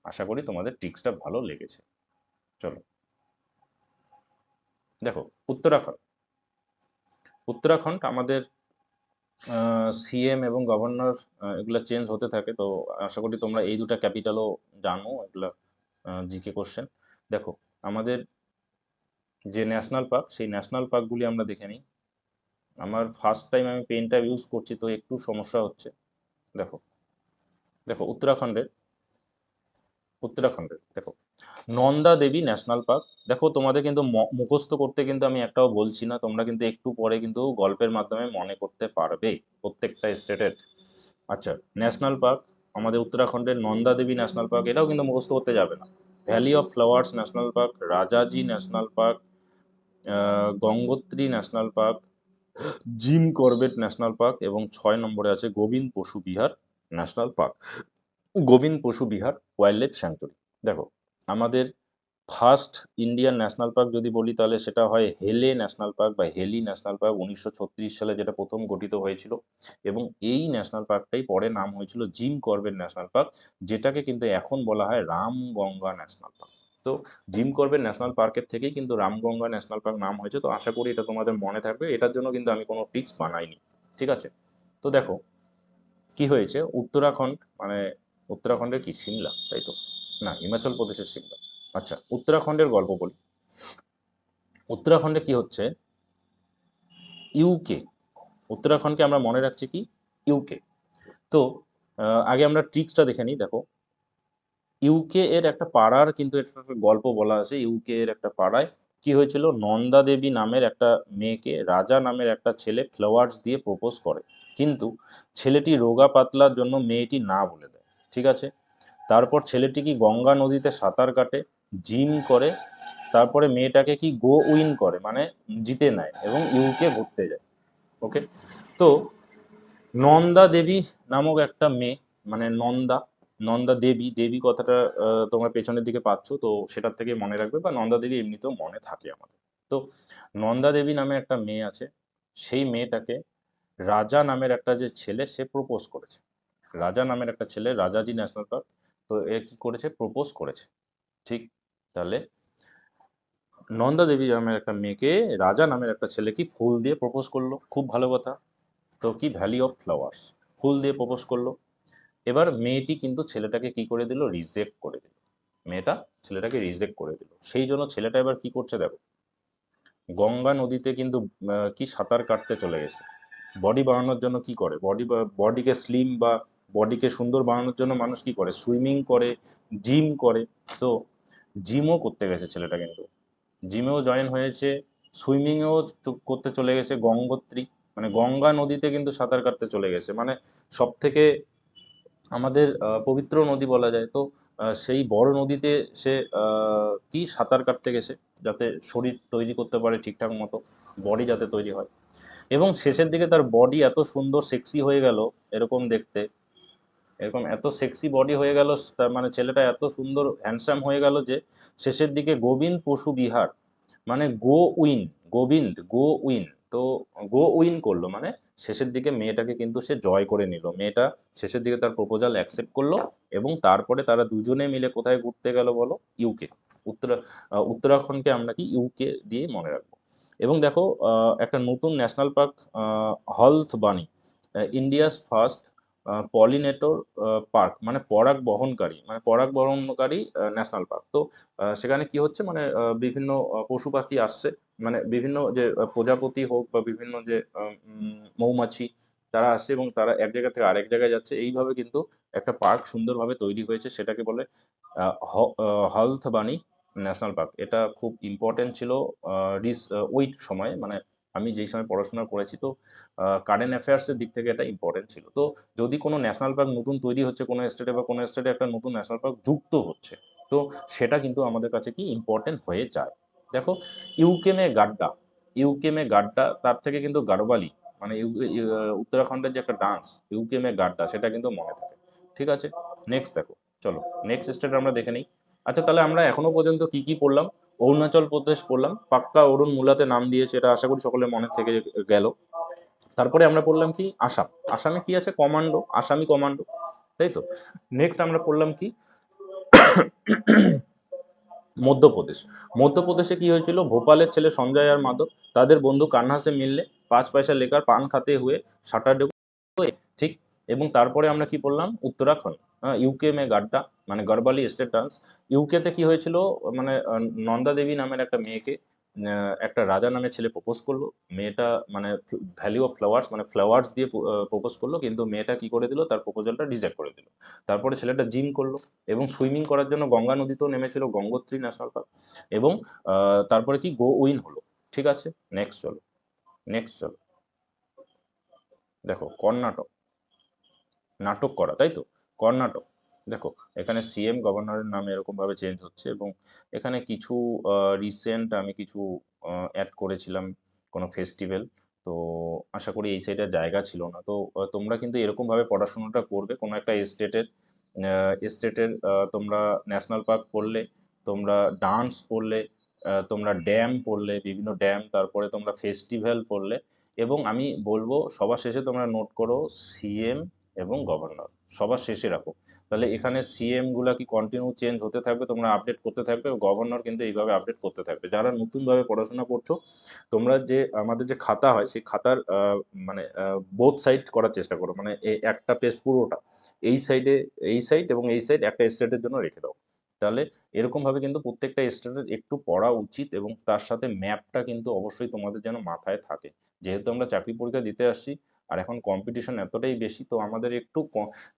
আশা করি তোমাদের ট্রিক্সটা ভালো লেগেছে। চলো, দেখো, উত্তরাখণ্ড, উত্তরাখণ্ড আমাদের সিএম এবং গভর্নর এগুলা চেঞ্জ হতে থাকে। তো আশা করি তোমরা এই দুটা ক্যাপিটালও জানো, এগুলা জিকে কোশ্চেন। দেখো, আমাদের যে ন্যাশনাল পার্ক, সেই ন্যাশনাল পার্কগুলি আমরা দেখে নিই। আমার ফার্স্ট টাইম আমি পেনটা ইউজ করছি, তো একটু সমস্যা হচ্ছে। দেখো, দেখো উত্তরাখণ্ডের, উত্তরাখণ্ডের দেখো, নন্দা দেবী ন্যাশনাল পার্ক। দেখো, তোমাদের কিন্তু মুখস্থ করতে কিন্তু আমি একটাও বলছি না, তোমরা কিন্তু একটু পরে কিন্তু গল্পের মাধ্যমে মনে করতে পারবে প্রত্যেকটা স্টেটের। আচ্ছা, ন্যাশনাল পার্ক আমাদের উত্তরাখণ্ডের নন্দা দেবী ন্যাশনাল পার্ক, এটাও কিন্তু মুখস্থ করতে যাবে না। Valley of flowers national park, Rajaji national park, Gangotri national park, Jim Corbett national park এবং 6 নম্বরে আছে গোবিন্দ পশু বিহার ন্যাশনাল পার্ক, গোবিন্দ পশু বিহার ওয়াইল্ড লাইফ স্যাংচুরি। দেখো, আমাদের ফার্স্ট ইন্ডিয়ান ন্যাশনাল পার্ক যদি বলি তাহলে সেটা হয় হেলে ন্যাশনাল পার্ক বা হেলি ন্যাশনাল পার্ক, 1936 সালে যেটা প্রথম গঠিত হয়েছিল। এবং এই ন্যাশনাল পার্কটাই পরে নাম হয়েছিল জিম করবেট ন্যাশনাল পার্ক, যেটাকে কিন্তু এখন বলা হয় রামগঙ্গা ন্যাশনাল পার্ক। তো জিম করবেট ন্যাশনাল পার্কের থেকেই কিন্তু রামগঙ্গা ন্যাশনাল পার্ক নাম হয়েছে। তো আশা করি এটা তোমাদের মনে থাকবে, এটার জন্য কিন্তু আমি কোনো ট্রিক্স বানাইনি, ঠিক আছে। তো দেখো, কি হয়েছে, উত্তরাখণ্ড মানে উত্তরাখণ্ডের কি সিমলা, তাই তো? না, হিমাচল প্রদেশের সিমলা। আচ্ছা, উত্তরাখণ্ডের গল্প বলি। উত্তরাখণ্ডে কি হচ্ছে, ইউকে, উত্তরাখণ্ডকে আমরা মনে রাখছি কি ইউকে। তো আগে আমরা ট্রিক্সটা দেখে নিই। দেখো, ইউকে এর একটা পাড়ার কিন্তু একটা গল্প বলা আছে। ইউকে এর একটা পাড়ায় কি হয়েছিল, নন্দা দেবী নামের একটা মেয়েকে রাজা নামের একটা ছেলে ফ্লাওয়ার্স দিয়ে প্রপোজ করে, কিন্তু ছেলেটি রোগা পাতলার জন্য মেয়েটি না বলে দেয়। ঠিক আছে, তারপর ছেলেটি কি গঙ্গা নদীতে সাঁতার কাটে, জিম করে, তারপরে মেয়েটাকে কি গো উইন করে, মানে জিতে নেয় এবং ইউকে ঘুরতে যায়। ওকে, তো নন্দা দেবী নামক একটা মেয়ে, মানে নন্দা, নন্দা দেবী, দেবী কথাটা তোমরা পেছনের দিকে পাচ্ছ, তো সেটার থেকে মনে রাখবে, বা নন্দা দেবী এমনিতেও মনে থাকে আমাদের। তো নন্দা দেবী নামে একটা মেয়ে আছে, সেই মেয়েটাকে রাজা নামের একটা যে ছেলে সে প্রপোজ করেছে। রাজা নামের একটা ছেলে, রাজাজি ন্যাশনাল পার্ক, তো এ কি করেছে, প্রপোজ করেছে। ঠিক, তাহলে নন্দা দেবী নামের একটা মেয়েকে রাজা নামের একটা ছেলে কি ফুল দিয়ে প্রপোজ করলো, খুব ভালো কথা। তো কি, ভ্যালি অফ ফ্লাওয়ার্স, ফুল দিয়ে প্রপোজ করলো। এবার মেয়েটি কিন্তু ছেলেটাকে কি করে দিল, রিজেক্ট করে দিল। মেয়েটা ছেলেটাকে রিজেক্ট করে দিল, সেই জন্য ছেলেটা এবার কি করছে দেখো, গঙ্গা নদীতে কিন্তু কি সাঁতার কাটতে চলে গেছে। বডি বাড়ানোর জন্য কি করে, বডিকে স্লিম বা বডিকে সুন্দর বানানোর জন্য মানুষ কি করে, সুইমিং করে, জিম করে। তো জিমও করতে গেছে ছেলেটা, কিন্তু জিমেও জয়েন হয়েছে, সুইমিংয়েও করতে চলে গেছে, গঙ্গোত্রী মানে গঙ্গা নদীতে কিন্তু সাঁতার কাটতে চলে গেছে, মানে সব থেকে আমাদের পবিত্র নদী বলা যায়। তো সেই বড় নদীতে সে কি সাঁতার কাটতে গেছে, যাতে শরীর তৈরি করতে পারে ঠিকঠাক মতো, বডি যাতে তৈরি হয়। এবং শেষের দিকে তার বডি এত সুন্দর সেক্সি হয়ে গেল, এরকম দেখতে, এরকম এত সেক্সি বডি হয়ে গেল, তার মানে ছেলেটা এত সুন্দর হ্যান্ডসাম হয়ে গেল যে শেষের দিকে গোবিন্দ পশু বিহার, মানে গো উইন, গোবিন্দ গো উইন, তো গো উইন করলো, মানে শেষের দিকে মেয়েটাকে কিন্তু সে জয় করে নিল। মেয়েটা শেষের দিকে তার প্রপোজাল অ্যাকসেপ্ট করলো, এবং তারপরে তারা দুজনে মিলে কোথায় ঘুরতে গেল বলো, ইউকে। উত্তরাখণ্ডকে আমরা কি ইউকে দিয়ে মনে রাখবো। এবং দেখো, একটা নতুন ন্যাশনাল পার্ক, হলথ বাণী, ইন্ডিয়াস ফার্স্ট পলিনেটর পার্ক, মানে পরাগ বহনকারী, মানে পরাগ বহনকারী ন্যাশনাল পার্ক। তো সেখানে কি হচ্ছে, মানে বিভিন্ন পশু পাখি আসছে, মানে বিভিন্ন যে প্রজাপতি হোক বা বিভিন্ন যে মৌমাছি, তারা আসছে এবং তারা এক জায়গা থেকে আরেক জায়গায় যাচ্ছে। এইভাবে কিন্তু একটা পার্ক সুন্দরভাবে তৈরি হয়েছে, সেটাকে বলে হলথ বাণী ন্যাশনাল পার্ক। এটা খুব ইম্পর্টেন্ট ছিল ওই সময়ে, মানে আমি যেই সময় পড়াশোনা করেছি, তো কারেন্ট অ্যাফেয়ার্সের দিক থেকে এটা ইম্পর্টেন্ট ছিল। তো যদি কোনো ন্যাশনাল পার্ক নতুন তৈরি হচ্ছে কোনো স্টেটে, বা কোনো স্টেটে একটা নতুন ন্যাশনাল পার্ক যুক্ত হচ্ছে, তো সেটা কিন্তু আমাদের কাছে কি ইম্পর্টেন্ট হয়ে যায়। দেখো, ইউকে মে গাড্ডা, ইউকে মে গাড্ডা, তার থেকে কিন্তু গাড়োয়ালি, মানে উত্তরাখণ্ডের যে একটা ডান্স ইউকে মে গাড্ডা, সেটা কিন্তু মনে থাকে। ঠিক আছে, নেক্সট দেখো, চলো নেক্সট স্টেট আমরা দেখে নিই। আচ্ছা, তাহলে আমরা এখনো পর্যন্ত কি কি পড়লাম, অরুণাচল প্রদেশ পড়লাম, পাক্কা অরুণ মূলাতে নাম দিয়েছে, এটা আশা করি সকলের মনে থেকে গেল। তারপরে আমরা পড়লাম কি, আসাম, আসামে কি আছে, কমান্ডো, আসামি কমান্ডো, তাই তো। নেক্সট আমরা পড়লাম কি, মধ্যপ্রদেশ। মধ্যপ্রদেশে কি হয়েছিল, ভোপালের ছেলে সঞ্জয় আর মাধব, তাদের বন্ধু কান্হা সে মিললে 5 পয়সা লেকার পান খাতে হুয়ে সাটারডে, ঠিক। এবং তারপরে আমরা কি বললাম, উত্তরাখণ্ড, ইউকে মে গাড্ডা, মানে গরবালি স্টেট ডান্স। ইউকেতে কি হয়েছিল, মানে নন্দা দেবী নামের একটা মেয়েকে একটা রাজা নামের ছেলে প্রপোজ করলো। মেয়েটা মানে ভ্যালি অফ ফ্লাওয়ার্স, মানে ফ্লাওয়ার্স দিয়ে প্রপোজ করলো, কিন্তু মেয়েটা কি করে দিল, তার প্রপোজালটা রিজেক্ট করে দিল। তারপরে ছেলেটা জিম করলো, এবং সুইমিং করার জন্য গঙ্গা নদীতেও নেমেছিল, গঙ্গোত্রী ন্যাশনাল পার্ক। এবং তারপরে কি গো উইন হলো। ঠিক আছে, নেক্সট চলো, নেক্সট চলো। দেখো, কর্ণাটক, নাটক করা, তাই তো, কর্ণাটক। দেখো, এখানে সিএম গভর্নরের নাম এরকম ভাবে চেঞ্জ হচ্ছে, এবং এখানে কিছু রিসেন্ট আমি কিছু অ্যাড করেছিলাম কোনো ফেস্টিভ্যাল। তো আশা করি এই সাইডের জায়গা ছিল না। তো তোমরা কিন্তু এরকম ভাবে পড়াশোনাটা করবে, কোনো একটা স্টেটের তোমরা ন্যাশনাল পার্ক পড়লে, তোমরা ডান্স পড়লে, তোমরা ড্যাম পড়লে, বিভিন্ন ড্যাম, তারপরে তোমরা ফেস্টিভ্যাল পড়লে, এবং আমি বলবো সবার শেষে তোমরা নোট করো সিএম এবং গভর্নর সবার শেষে রাখো। তাহলে এখানে সিএম গুলা কি কন্টিনিউ চেঞ্জ হতে থাকবে, তোমরা আপডেট করতে থাকবে, গভর্নর কিন্তু এইভাবে আপডেট করতে থাকবে। যারা নতুনভাবে পড়াশোনা করছো, তোমরা যে আমাদের যে খাতা হয় সেই খাতার মানে বোথ সাইড করার চেষ্টা করো, মানে একটা পেজ পুরোটা এই সাইডে, এই সাইড এবং এই সাইড একটা স্টেটের জন্য রেখে দাও। তাহলে এরকম ভাবে কিন্তু প্রত্যেকটা স্টেটের একটু পড়া উচিত, এবং তার সাথে ম্যাপটা কিন্তু অবশ্যই তোমাদের যেন মাথায় থাকে। যেহেতু আমরা চাকরি পরীক্ষা দিতে আসছি, আর এখন কম্পিটিশন এতটাই বেশি, তো আমাদের একটু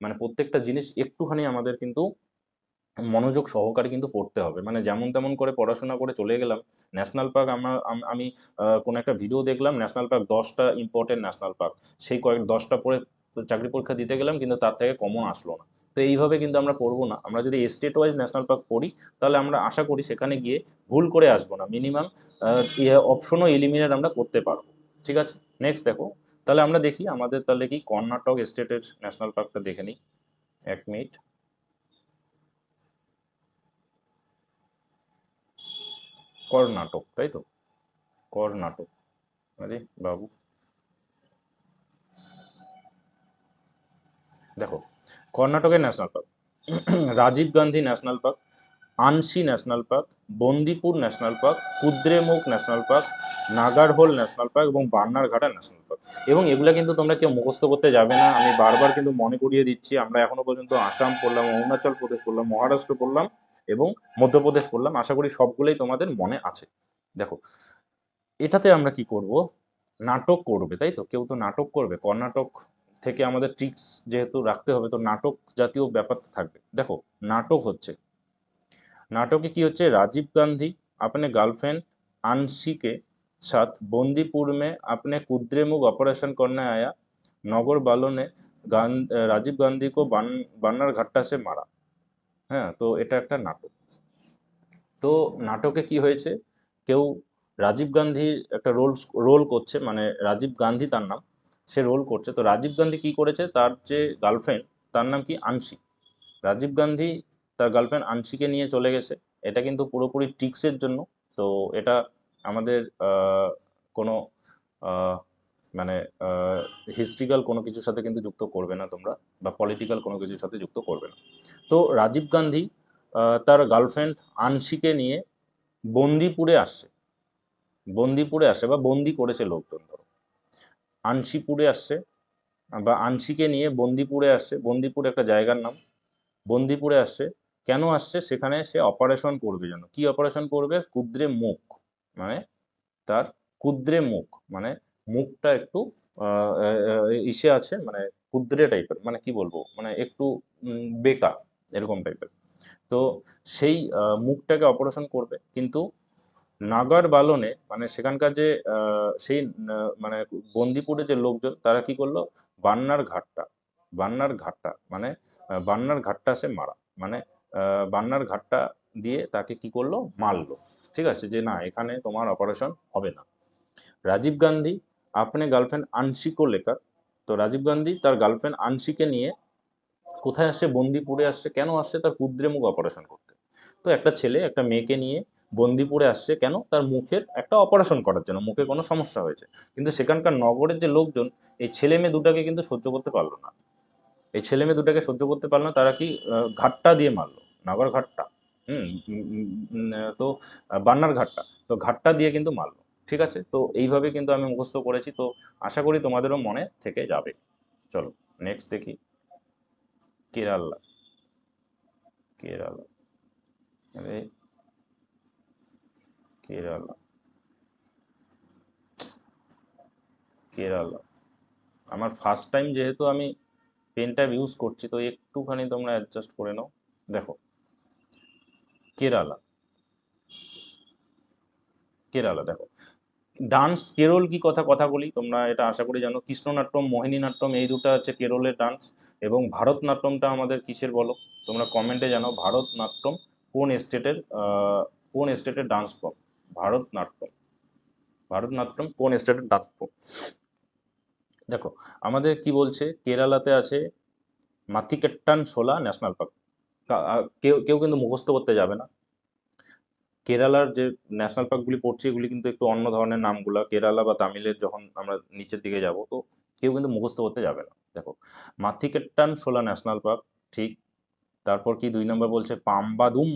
মানে প্রত্যেকটা জিনিস একটুখানি আমাদের কিন্তু মনোযোগ সহকারে কিন্তু পড়তে হবে। মানে যেমন তেমন করে পড়াশোনা করে চলে গেলাম ন্যাশনাল পার্ক, আমি কোনো একটা ভিডিও দেখলাম ন্যাশনাল পার্ক 10টা ইম্পর্টেন্ট ন্যাশনাল পার্ক, সেই 10টা পড়ে চাকরি পরীক্ষা দিতে গেলাম, কিন্তু তার থেকে কমন আসলো না। তো এইভাবে কিন্তু আমরা পড়বো না। আমরা যদি স্টেট ওয়াইজ ন্যাশনাল পার্ক পড়ি, তাহলে আমরা আশা করি সেখানে গিয়ে ভুল করে আসবো না, মিনিমাম অপশনও এলিমিনেট আমরা করতে পারবো। ঠিক আছে, নেক্সট দেখো। তাহলে আমরা দেখি আমাদের তাহলে কি কর্ণাটক স্টেটের ন্যাশনাল পার্কটা দেখে নিই। 1 মিনিট। কর্ণাটক, তাই তো? কর্ণাটক, আরে বাবু, দেখো কর্ণাটকের national park Rajiv Gandhi national park, Anshi national park, Bandipur national park, Kudremukh national park, Nagarhole national park এবং বান্নারঘাটা ন্যাশনাল পার্ক। এবং এগুলা কিন্তু তোমরা কেউ মুখস্থ করতে যাবে না, আমি বারবার কিন্তু মনে করিয়ে দিচ্ছি। আমরা এখনো পর্যন্ত আসাম পড়লাম, অরুণাচল প্রদেশ পড়লাম, মহারাষ্ট্র পড়লাম এবং মধ্যপ্রদেশ পড়লাম। আশা করি সবগুলোই তোমাদের মনে আছে। দেখো এটাতে আমরা কি করব, নাটক করবে, তাই তো? কেউ তো নাটক করবে। কর্ণাটক থেকে আমাদের ট্রিক্স যেহেতু রাখতে হবে, তো নাটক জাতীয় ব্যাপার থাকবে। দেখো নাটক হচ্ছে, नाटक की होच्छे राजीव गांधी अपने गर्लफ्रेंड आंशी के साथ बंदीपुर में अपने कुद्रेमुख ऑपरेशन करने आया। नगर वालों ने राजीव गांधी को बान्नार घाट्टा से मारा। हाँ, तो এটা একটা নাটক। তো নাটকে কি হয়েছে, কেউ রাজীব গান্ধীর একটা রোল করছে, মানে রাজীব গান্ধী তার নাম, সে রোল করছে। তো রাজীব গান্ধী কি করেছে, তার যে গার্লফ্রেন্ড তার নাম কি আনসি, রাজীব গান্ধী তার গার্লফ্রেন্ড আনসিকে নিয়ে চলে গেছে। এটা কিন্তু পুরোপুরি ট্রিক্সের জন্য। তো এটা আমাদের কোনো আহ, মানে হিস্ট্রিক্যাল কোনো কিছুর সাথে কিন্তু যুক্ত করবে না তোমরা, বা পলিটিক্যাল কোনো কিছুর সাথে যুক্ত করবে না। তো রাজীব গান্ধী তার গার্লফ্রেন্ড আনসিকে নিয়ে বন্দিপুরে আসছে, বন্দিপুরে আসে বা বন্দি করেছে লোকজন, ধরো আনসিপুরে আসছে বা আনসিকে নিয়ে বন্দিপুরে আসছে। বন্দিপুর একটা জায়গার নাম। বন্দিপুরে আসছে, কেন আসছে, সেখানে সে অপারেশন করবে। যেন কি অপারেশন করবে, কুদ্রে মুখ, মানে তার কুদ্রে মুখ, মানে মুখটা একটু ইসে আছে, মানে কুদ্রে টাইপের, মানে কি বলবো, মানে একটু বেকা এরকম টাইপের। তো সেই মুখটাকে অপারেশন করবে, কিন্তু নাগার বালনে, মানে সেখানকার যে সেই মানে বন্দিপুরে যে লোকজন, তারা কি করলো, বান্নার ঘাটটা, বান্নার ঘাটটা মানে বান্নার ঘাটটা সে মারা, মানে বান্নার ঘাটটা দিয়ে তাকে কি করলো, মারলো। ঠিক আছে, যে না এখানে তোমার অপারেশন হবে না। রাজীব গান্ধী আপনি গার্লফ্রেন্ড আনসি কো লেকার, তো রাজীব গান্ধী তার গার্লফ্রেন্ড আনসিকে নিয়ে কোথায় আসছে, বন্দিপুরে আসছে। কেন আসছে, তার কুদ্রে মুখ অপারেশন করতে। তো একটা ছেলে একটা মেয়েকে নিয়ে বন্দিপুরে আসছে কেন, তার মুখের একটা অপারেশন করার জন্য, মুখে কোনো সমস্যা হয়েছে। কিন্তু সেখানকার নগরের যে লোকজন এই ছেলে মেয়ে দুটাকে কিন্তু সহ্য করতে পারলো না। এই ছেলে মেয়ে দুটাকে সহ্য করতে পারলো না, তারা কি ঘাটটা দিয়ে মারলো, নগর ঘাটটা। হুম উম, উম, উম, তো বান্নার ঘাটটা, তো ঘাটটা দিয়ে কিন্তু মারলো। ঠিক আছে, তো এইভাবে কিন্তু আমি মুখস্থ করেছি, তো আশা করি তোমাদেরও মনে থেকে যাবে। চলো নেক্সট দেখি। কেরালা, কেরালা, আরে কেরালা, কেরালা। আমার ফার্স্ট টাইম যেহেতু আমি পেন ট্যাব ইউজ করছি, তো একটুখানি তোমরা অ্যাডজাস্ট করে নাও। দেখো কেরালা, কেরালা দেখো, ডান্স কেরল কি কথা কথা বলি, তোমরা এটা আশা করি জানো। কৃষ্ণনাট্যম, মোহিনীনাট্যম, এই দুটো হচ্ছে কেরলের ডান্স। এবং ভারতনাট্যমটা আমাদের কিসের বলো, তোমরা কমেন্টে জানাও ভারতনাট্যম কোন স্টেটের কোন স্টেটের ডান্স ফর্ম। ভারতনাট্যম, ভারতনাট্যম কোন স্টেটের ডান্স ফর্ম। দেখো আমাদের কি বলছে, কেরালাতে আছে মাতিকেট্টান শোলা ন্যাশনাল পার্ক। কেউ কেউ কিন্তু মুখস্থ করতে যাবে না। কেরালার যে ন্যাশনাল পার্কগুলি পড়ছি, এগুলি কিন্তু একটু অন্য ধরনের নামগুলা, কেরালা বা তামিলের যখন আমরা নিচের দিকে যাব, তো কেউ কিন্তু মুখস্থ করতে যাবে না। দেখো, মাথিকেট্টান শোলা ন্যাশনাল পার্ক, ঠিক। তারপর কি 2 নম্বর বলছে পাম্বাদুম,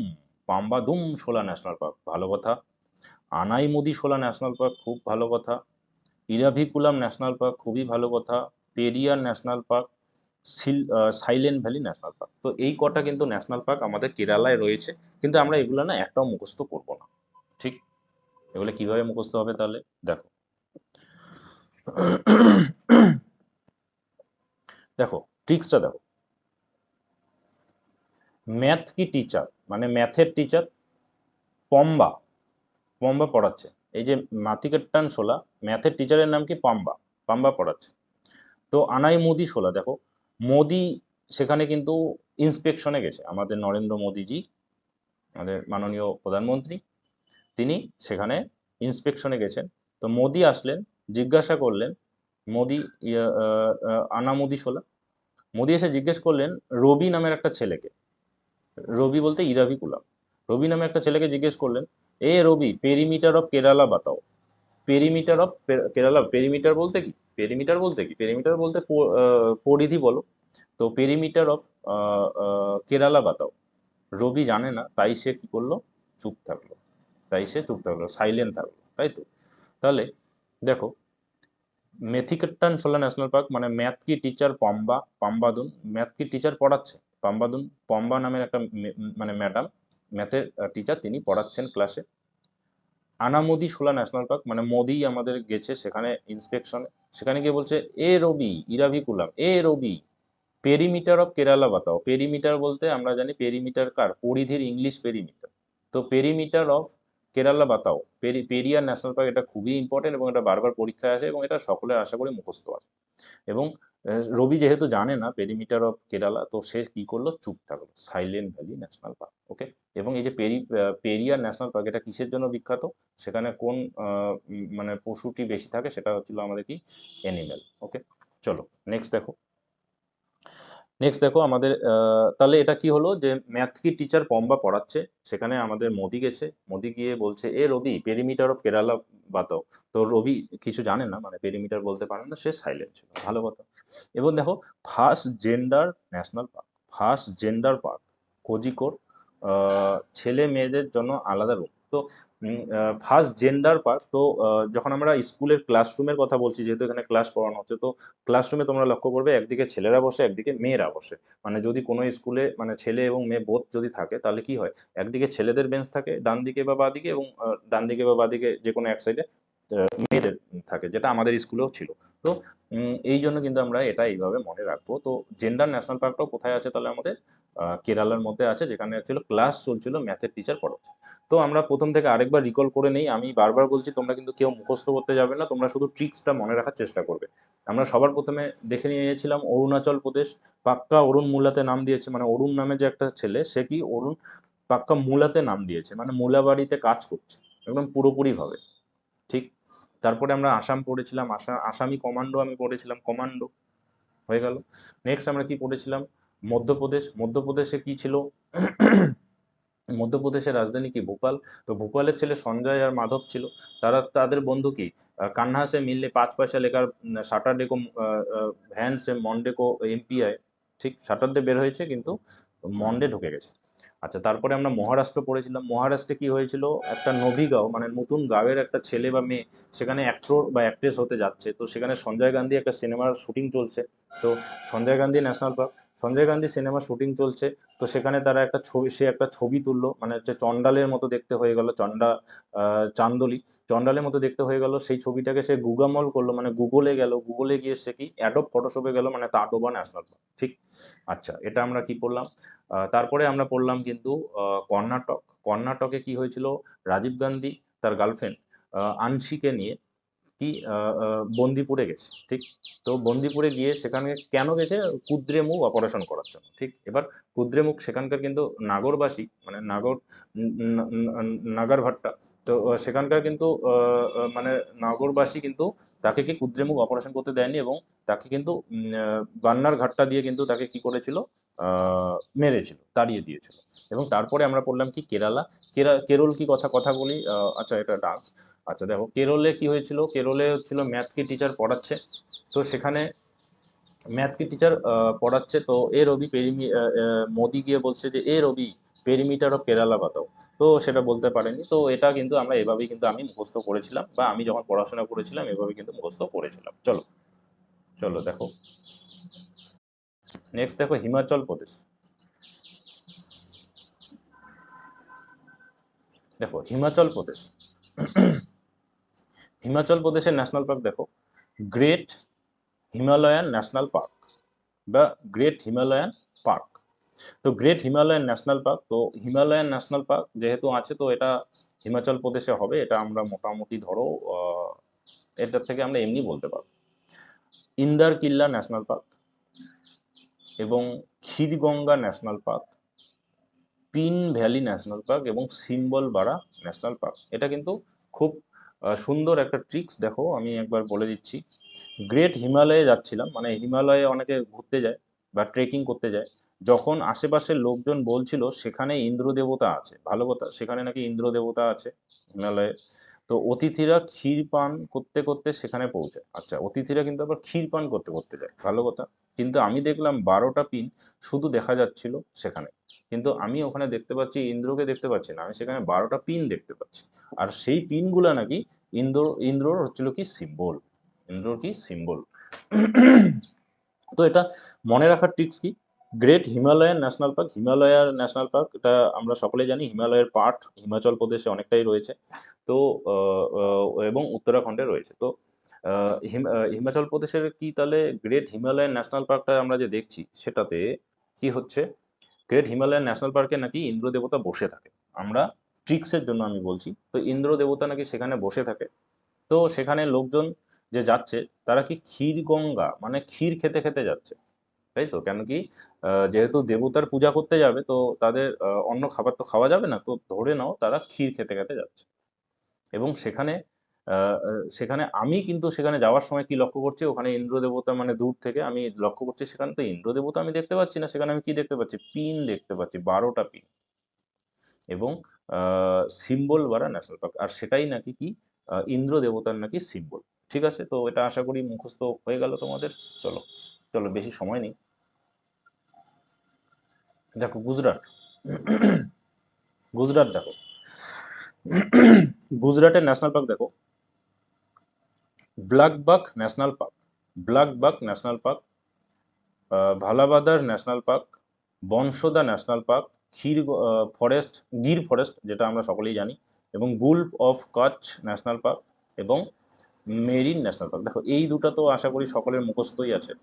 পাম্বাদুম শোলা ন্যাশনাল পার্ক, ভালো কথা। আনাইমুদি শোলা ন্যাশনাল পার্ক, খুব ভালো কথা। ইরাভিকুলাম ন্যাশনাল পার্ক, খুবই ভালো কথা। Periyar national park, silent valley national park. তো এই কটা কিন্তু ন্যাশনাল পার্ক আমাদের কেরালায় রয়েছে, কিন্তু আমরা এগুলো না একটাও মুখস্থ করব না, ঠিক। এগুলো কিভাবে মুখস্থ হবে তাহলে দেখো। দেখো ট্রিক্সটা দেখো। ম্যাথ কি টিচার, মানে ম্যাথের টিচার পম্বা, পম্বা পড়াচ্ছে। এই যে মাথিকেট্টান শোলা, ম্যাথের টিচারের নাম কি পাম্বা, পাম্বা পড়াচ্ছে। তো আনাই মোদি শোলা, দেখো মোদি সেখানে কিন্তু ইন্সপেকশনে গেছে, আমাদের নরেন্দ্র মোদিজি, আমাদের মাননীয় প্রধানমন্ত্রী, তিনি সেখানে ইন্সপেকশনে গেছেন। তো মোদি আসলেন, জিজ্ঞাসা করলেন, মোদি আনা মোদি শোলা, মোদি এসে জিজ্ঞেস করলেন রবি নামের একটা ছেলেকে, রবি বলতে ইরাভি কুলাম, রবি নামে একটা ছেলেকে জিজ্ঞেস করলেন, এ রবি পেরিমিটার অফ কেরালা বাতাও। পেরিমিটার অফ কেরালা, পেরিমিটার বলতে কি, পেরিমিটার বলতে কি, পেরিমিটার বলতে পরিধি বলো। তো পেরিমিটার অফ কেরালা বাতাও। রবি জানে না, তাই সে কি করলো, চুপ থাকলো, তাই সে চুপ থাকলো, সাইলেন্ট থাকলো, তাই তো। তাহলে দেখো, মেথিকেট্টান শোলা ন্যাশনাল পার্ক মানে ম্যাথ কি টিচার পম্বা, পাম্বাদুন, ম্যাথ কি টিচার পড়াচ্ছে পাম্বাদুন, পম্বা নামের একটা মানে ম্যাডাম, ম্যাথের টিচার, তিনি পড়াচ্ছেন ক্লাসে। আনামোদি শোলা ন্যাশনাল পার্ক মানে মোদি আমাদের গেছে সেখানে ইন্সপেকশনে, সেখানে গিয়ে বলছে এ রবি ইরাভিকুলাম, এ রবি পেরিমিটার অফ কেরালা বাতাও। পেরিমিটার বলতে আমরা জানি পেরিমিটার কার, পরিধির ইংলিশ পেরিমিটার। তো পেরিমিটার অফ কেরালা বাতাও, পেরিয়ার ন্যাশনাল পার্ক, এটা খুবই ইম্পর্টেন্ট এবং এটা বারবার পরীক্ষায় আসে এবং এটা সকলের আশা করি মুখস্থ আছে। এবং রবি যেহেতু জানে না পেরিমিটার অফ কেরালা, তো সে কি করলো, চুপ থাকলো, সাইলেন্ট ভ্যালি ন্যাশনাল পার্ক, ওকে। এবং এই যে পেরিয়ার ন্যাশনাল পার্ক, এটা কিসের জন্য বিখ্যাত, সেখানে কোন মানে পশুটি বেশি থাকে, সেটা হচ্ছিল আমাদের কি, অ্যানিমেল, ওকে। চলো নেক্সট দেখো। নেক্সট দেখো আমাদের তাহলে এটা কি হলো, যে ম্যাথ কি টিচার পম্বা পড়াচ্ছে, সেখানে আমাদের মোদি গেছে, মোদি গিয়ে বলছে এ রবি পেরিমিটার অফ কেরালা বাতাও। তো রবি কিছু জানে না, মানে পেরিমিটার বলতে পারে না, সে সাইলেন্ট ছিল, ভালো কথা। এবং দেখো first gender national park, first gender park Kozhikode, ছেলে মেয়েদের জন্য আলাদা রুম। তো ফার্স্ট জেন্ডার পার্ক, তো যখন আমরা স্কুলের ক্লাসরুমের কথা বলছি, যেহেতু এখানে ক্লাস পড়ানো হচ্ছে, তো ক্লাসরুমে তোমরা লক্ষ্য করবে একদিকে ছেলেরা বসে একদিকে মেয়েরা বসে, মানে যদি কোনো স্কুলে মানে ছেলে এবং মেয়ে বোধ যদি থাকে, তাহলে কি হয়, একদিকে ছেলেদের বেঞ্চ থাকে ডান দিকে বা বাঁ দিকে, এবং ডান দিকে বা বাঁ দিকে যে কোনো এক সাইডে মেয়েদের থাকে, যেটা আমাদের স্কুলেও ছিল। তো এই জন্য কিন্তু আমরা এটা এইভাবে মনে রাখবো। তো জেন্ডার ন্যাশনাল পার্কটাও কোথায় আছে তাহলে, আমাদের কেরালার মধ্যে আছে, যেখানে ছিল ক্লাস চলছিল, ম্যাথের টিচার পড়াচ্ছে। তো আমরা প্রথম থেকে আরেকবার রিকল করে নেই, আমি বারবার বলছি তোমরা কিন্তু কেউ মুখস্থ করতে যাবে না, তোমরা শুধু ট্রিক্সটা মনে রাখার চেষ্টা করবে। আমরা সবার প্রথমে দেখে নিয়েছিলাম অরুণাচল প্রদেশ, পাক্কা অরুণ মুলাতে নাম দিয়েছে, মানে অরুণ নামে যে একটা ছেলে, সে কি অরুণ পাক্কা মুলাতে নাম দিয়েছে, মানে মুলাবাড়িতে কাজ করছে একদম পুরোপুরি ভাবে, ঠিক। তারপরে আমরা আসাম পড়েছিলাম, আসামি কমান্ডো আমি পড়েছিলাম, কমান্ডো হয়ে গেল। নেক্সট আমরা কি পড়েছিলাম, মধ্যপ্রদেশ, মধ্যপ্রদেশে কি ছিল, মধ্যপ্রদেশের রাজধানী কি, ভোপাল। তো ভোপালের ছেলে সঞ্জয় আর মাধব ছিল, তারা তাদের বন্ধু কি, কান্হা সে মিললে 5 পয়সা লেখার স্যাটারডে কো ভ্যান সে মন্ডে কো এমপিআই, ঠিক, স্যাটারডে বের হয়েছে কিন্তু মন্ডে ঢুকে গেছে। আচ্ছা, তারপরে আমরা মহারাষ্ট্র পড়েছিলাম, মহারাষ্ট্রে কি হয়েছিল, একটা নভিগাঁও মানে নতুন গাঁওয়ের একটা ছেলে বা মেয়ে সেখানে অ্যাক্টর বা অ্যাক্ট্রেস হতে যাচ্ছে, তো সেখানে সঞ্জয় গান্ধী একটা সিনেমার শুটিং চলছে। তো সঞ্জয় গান্ধী ন্যাশনাল পার্ক, সঞ্জয় গান্ধী সিনেমার শুটিং চলছে, তো সেখানে তারা একটা ছবি, সে একটা ছবি তুললো, মানে হচ্ছে চন্ডালের মতো দেখতে হয়ে গেল, চান্দলি, চন্ডালের মতো দেখতে হয়ে গেল, সেই ছবিটাকে সে গুগলমল করলো, মানে গুগলে গেল, গুগলে গিয়ে সে কি অ্যাডোব ফটোশপে গেল, মানে তাডোবা ন্যাশনাল পার্ক, ঠিক। আচ্ছা, এটা আমরা কি পড়লাম। তারপরে আমরা পড়লাম কিন্তু কর্ণাটক, কর্ণাটকে কি হয়েছিল, রাজীব গান্ধী তার গার্লফ্রেন্ড আনশিকে নিয়ে কি বন্দিপুরে গেছে, ঠিক। তো বন্দিপুরে গিয়ে সেখানে কেন গেছে, কুদ্রেমুখ অপারেশন করার জন্য, ঠিক। এবার কুদ্রেমুখ সেখানকার কিন্তু নাগরবাসী, মানে নাগারভাট্টা, তো সেখানকার কিন্তু মানে নাগরবাসী কিন্তু তাকে কি কুদ্রেমুখ অপারেশন করতে দেয়নি, এবং তাকে কিন্তু বান্নার ঘাটটা দিয়ে কিন্তু তাকে কি করেছিল, মেরেছিল, তাড়িয়ে দিয়েছিল। এবং তারপরে আমরা পড়লাম কি, কেরালা, কেরল কি কথা কথা বলি, আচ্ছা এটা ডান্স। আচ্ছা দেখো কেরলে কি হয়েছিল, কেরলে হচ্ছিল ম্যাথ কি টিচার পড়াচ্ছে, তো সেখানে ম্যাথ কি টিচার পড়াচ্ছে, তো এ রবি মোদি গিয়ে বলছে যে এ রবি পেরিমিটার অফ কেরালা বাতাও, তো সেটা বলতে পারেনি। তো এটা কিন্তু আমরা এভাবেই কিন্তু আমি মুখস্থ করেছিলাম, বা আমি যখন পড়াশোনা করেছিলাম এভাবে কিন্তু মুখস্থ করেছিলাম। চলো চলো দেখো, নেক্সট দেখো হিমাচল প্রদেশ। দেখো হিমাচল প্রদেশ, হিমাচল প্রদেশের ন্যাশনাল পার্ক দেখো, গ্রেট হিমালয়ান ন্যাশনাল পার্ক বা গ্রেট হিমালয়ান পার্ক। তো গ্রেট হিমালয়ান ন্যাশনাল পার্ক, তো হিমালয়ান ন্যাশনাল পার্ক যেহেতু আছে, তো এটা হিমাচল প্রদেশে হবে, এটা আমরা মোটামুটি ধরো এটার থেকে আমরা এমনি বলতে পারবো। ইন্দার কিল্লা ন্যাশনাল পার্ক এবং Khirganga national park, Pin valley national park এবং সিম্বলবাড়া ন্যাশনাল পার্ক। এটা কিন্তু খুব সুন্দর একটা ট্রিক্স। দেখো আমি একবার বলে দিচ্ছি, গ্রেট হিমালয়ে যাচ্ছিলাম, মানে হিমালয়ে অনেকে ঘুরতে যায় বা ট্রেকিং করতে যায়, যখন আশেপাশের লোকজন বলছিল সেখানে ইন্দ্র দেবতা আছে, ভালো কথা, সেখানে নাকি ইন্দ্র দেবতা আছে হিমালয়ে, তো অতিথিরা ক্ষীর পান করতে করতে সেখানে পৌঁছায়। আচ্ছা, অতিথিরা কিন্তু আবার ক্ষীর পান করতে করতে যায়, ভালো কথা। কিন্তু আমি দেখলাম 12টা পিন শুধু দেখা যাচ্ছিল সেখানে, কিন্তু আমি ওখানে দেখতে পাচ্ছি ইন্দ্রকে দেখতে পাচ্ছি না, আমি সেখানে 12টা পিন দেখতে পাচ্ছি। আর সেই পিনগুলা নাকি ইন্দ্রর হচ্ছিল কি সিম্বল, ইন্দ্রর কি সিম্বল। তো এটা মনে রাখার ট্রিক্স কি, গ্রেট হিমালয়ান ন্যাশনাল পার্ক, হিমালয়ার ন্যাশনাল পার্ক, এটা আমরা সকলে জানি হিমালয়ের পার্ট হিমাচল প্রদেশে অনেকটাই রয়েছে। তো এবং উত্তরাখণ্ডে রয়েছে। তো হিমাচল প্রদেশের কি তাহলে গ্রেট হিমালয়ান ন্যাশনাল পার্কটা আমরা যে দেখছি সেটাতে কি হচ্ছে, গ্রেট হিমালয়ান ন্যাশনাল পার্কে নাকি ইন্দ্র দেবতা বসে থাকে। আমরা ট্রিক্সের জন্য আমি বলছি, তো ইন্দ্র দেবতা নাকি সেখানে বসে থাকে। তো সেখানে লোকজন যে যাচ্ছে তারা কি ক্ষীর গঙ্গা মানে ক্ষীর খেতে খেতে যাচ্ছে, তাই তো? কেন কি যেহেতু দেবতার পূজা করতে যাবে, তো তাদের অন্য খাবার তো খাওয়া যাবে না, তো ধরে নাও তারা ক্ষীর খেতে খেতে যাচ্ছে। এবং সেখানে সেখানে আমি কিন্তু সেখানে যাওয়ার সময় কি লক্ষ্য করছি, ওখানে ইন্দ্র দেবতা মানে দূর থেকে আমি লক্ষ্য করছি, সেখানে তো ইন্দ্র দেবতা আমি দেখতে পাচ্ছি না, সেখানে আমি কি দেখতে পাচ্ছি, পিন দেখতে পাচ্ছি, 12টা পিন এবং সিম্বল বারা ন্যাশনাল পার্ক, আর সেটাই নাকি কি ইন্দ্র দেবতার নাকি সিম্বল। ঠিক আছে, তো এটা আশা করি মুখস্থ হয়ে গেল তোমাদের। চলো চলো, বেশি সময় নেই। দেখো গুজরাট, গুজরাট দেখো, গুজরাটের ন্যাশনাল পার্ক দেখো, blackbuck national park, blackbuck national park, Velavadar national park, Vansda national park, forest, Gir forest যেটা আমরা সকলেই জানি, এবং gulf of Kutch national park এবং মেরিন ন্যাশনাল পার্ক। দেখো এই দুটো তো আশা করি সকলের মুখস্থই আছে,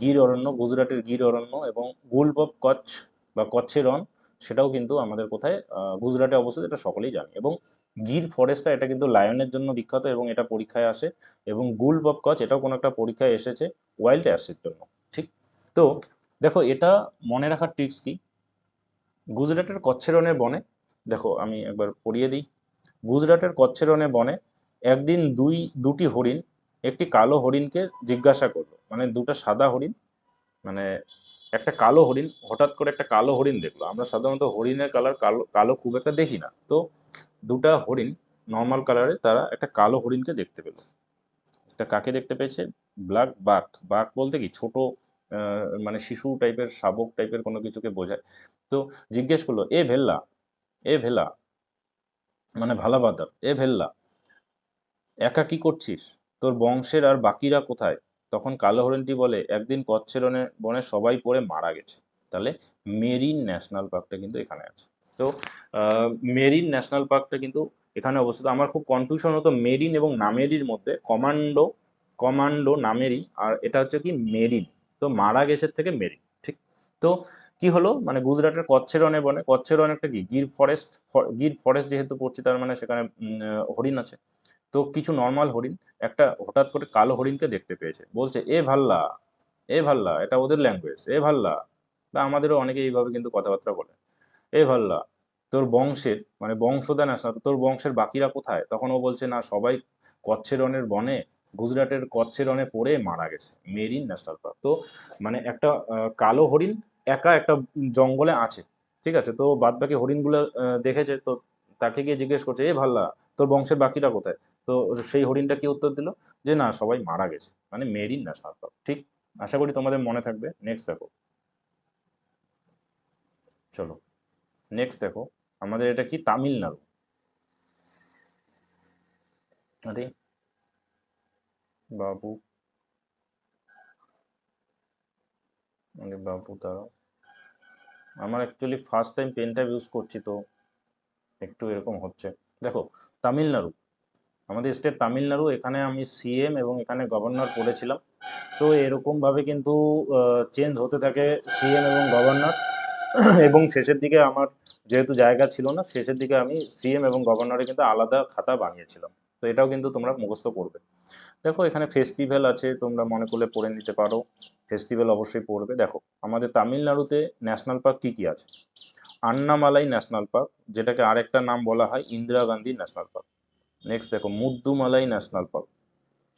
গির অরণ্য, গুজরাটের গির অরণ্য এবং গুল্ফ অফ কচ্ছ বা কচ্ছের রন, সেটাও কিন্তু আমাদের কোথায় গুজরাটে অবস্থিত, এটা সকলেই জানি। এবং গির ফরেস্টটা এটা কিন্তু লায়নের জন্য বিখ্যাত এবং এটা পরীক্ষায় আসে, এবং গুল্ফ অফ কচ্ছ এটাও কোনো একটা পরীক্ষায় এসেছে ওয়াইল্ড অ্যাসের জন্য। ঠিক, তো দেখো এটা মনে রাখার ট্রিক্স কি, গুজরাটের কচ্ছেরনের বনে, দেখো আমি একবার পড়িয়ে দিই, গুজরাটের কচ্ছেরনের বনে একদিন দুটি হরিণ একটি কালো হরিণকে জিজ্ঞাসা করলো, মানে দুটো সাদা হরিণ, মানে একটা কালো হরিণ হঠাৎ করে একটা কালো হরিণ দেখলো, আমরা সাধারণত হরিণের কালার কালো কালো খুব একটা দেখি না, তো দুটা হরিণ নর্মাল কালারে তারা একটা কালো হরিণকে দেখতে পেলো। একটা কাকে দেখতে পেয়েছে, ব্ল্যাক বাক, বাক বলতে কি ছোট মানে শিশু টাইপের শাবক টাইপের কোনো কিছুকে বোঝায়। তো জিজ্ঞেস করলো, এ ভেল্লা, এ ভেলা মানে ভালাবাদার, এ ভেল্লা একা কি করছিস, তোর বংশের আর বাকিরা কোথায়? তখন কালো হরিণটি বলে, একদিন কচ্ছের বনে সবাই পড়ে মারা গেছে। তাহলে মেরিন ন্যাশনাল পার্কটা কিন্তু এখানে আছে। তো মেরিন ন্যাশনাল পার্কটা কিন্তু এখানে অবস্থিত। আমার খুব কনফিউশন হতো মেরিন এবং নামেরির মধ্যে, কমান্ডো, কমান্ডো নামেরি, আর এটা হচ্ছে কি মেরিন, তো মারা গেছে থেকে মেরিন। ঠিক, তো কি হলো, মানে গুজরাটের কচ্ছের বনে, কচ্ছের একটা কি গির ফরেস্ট, গির ফরেস্ট যেহেতু পড়ছি তার মানে সেখানে হরিণ আছে। তো কিছু নর্মাল হরিণ একটা হঠাৎ করে কালো হরিণকে দেখতে পেয়েছে, বলছে এ ভাল্লা, এ ভাল্লা, এটা ওদের ল্যাঙ্গুয়েজ, এ ভাল্লা, বা আমাদেরও অনেকে এইভাবে কিন্তু কথাবার্তা বলে, এ ভাল্লা তোর বংশের মানে বংশধর ন্যাশনাল, তোর বংশের বাকিরা কোথায়? তখন ও বলছে, না সবাই কচ্ছেরনের বনে, গুজরাটের কচ্ছেরনে পড়ে মারা গেছে, মেরিন ন্যাশনাল পার্ক। তো মানে একটা কালো হরিণ একা একটা জঙ্গলে আছে, ঠিক আছে, তো বাদ বাকি হরিণগুলো দেখেছে, তো তাকে গিয়ে জিজ্ঞেস করছে, এ ভাল্লা তোর বংশের বাকিরা কোথায়? তো সেই হরিণটা কি উত্তর দিল যে না, সবাই মারা গেছে, মানে মেরিন ন্যাশনাল পার্ক। ঠিক, আশা করি তোমাদের মনে থাকবে। নেক্সট দেখো, চলো নেক্সট দেখো, আমাদের এটা কি, তামিলনাড়ু। আরে বাবু, আরে বাবু দাঁড়াও, আমার actually first time pen tab use করছি, তো একটু এরকম হচ্ছে। দেখো, তামিলনাড়ু, আমাদের স্টেট তামিলনাড়ু, এখানে আমি সিএম এবং এখানে গভর্নর পড়েছিলাম। তো এরকমভাবে কিন্তু চেঞ্জ হতে থাকে সিএম এবং গভর্নর। এবং শেষের দিকে আমার যেহেতু জায়গা ছিল না, শেষের দিকে আমি সিএম এবং গভর্নরে কিন্তু আলাদা খাতা বানিয়েছিলাম। তো এটাও কিন্তু তোমরা মুখস্থ করবে। দেখো, এখানে ফেস্টিভ্যাল আছে, তোমরা মনে করলে পড়ে নিতে পারো, ফেস্টিভ্যাল অবশ্যই পড়বে। দেখো, আমাদের তামিলনাড়ুতে ন্যাশনাল পার্ক কি কি আছে? আন্নামালাই ন্যাশনাল পার্ক, যেটাকে আরেকটা নাম বলা হয় Indira Gandhi national park. Next দেখো, Mudumalai national park,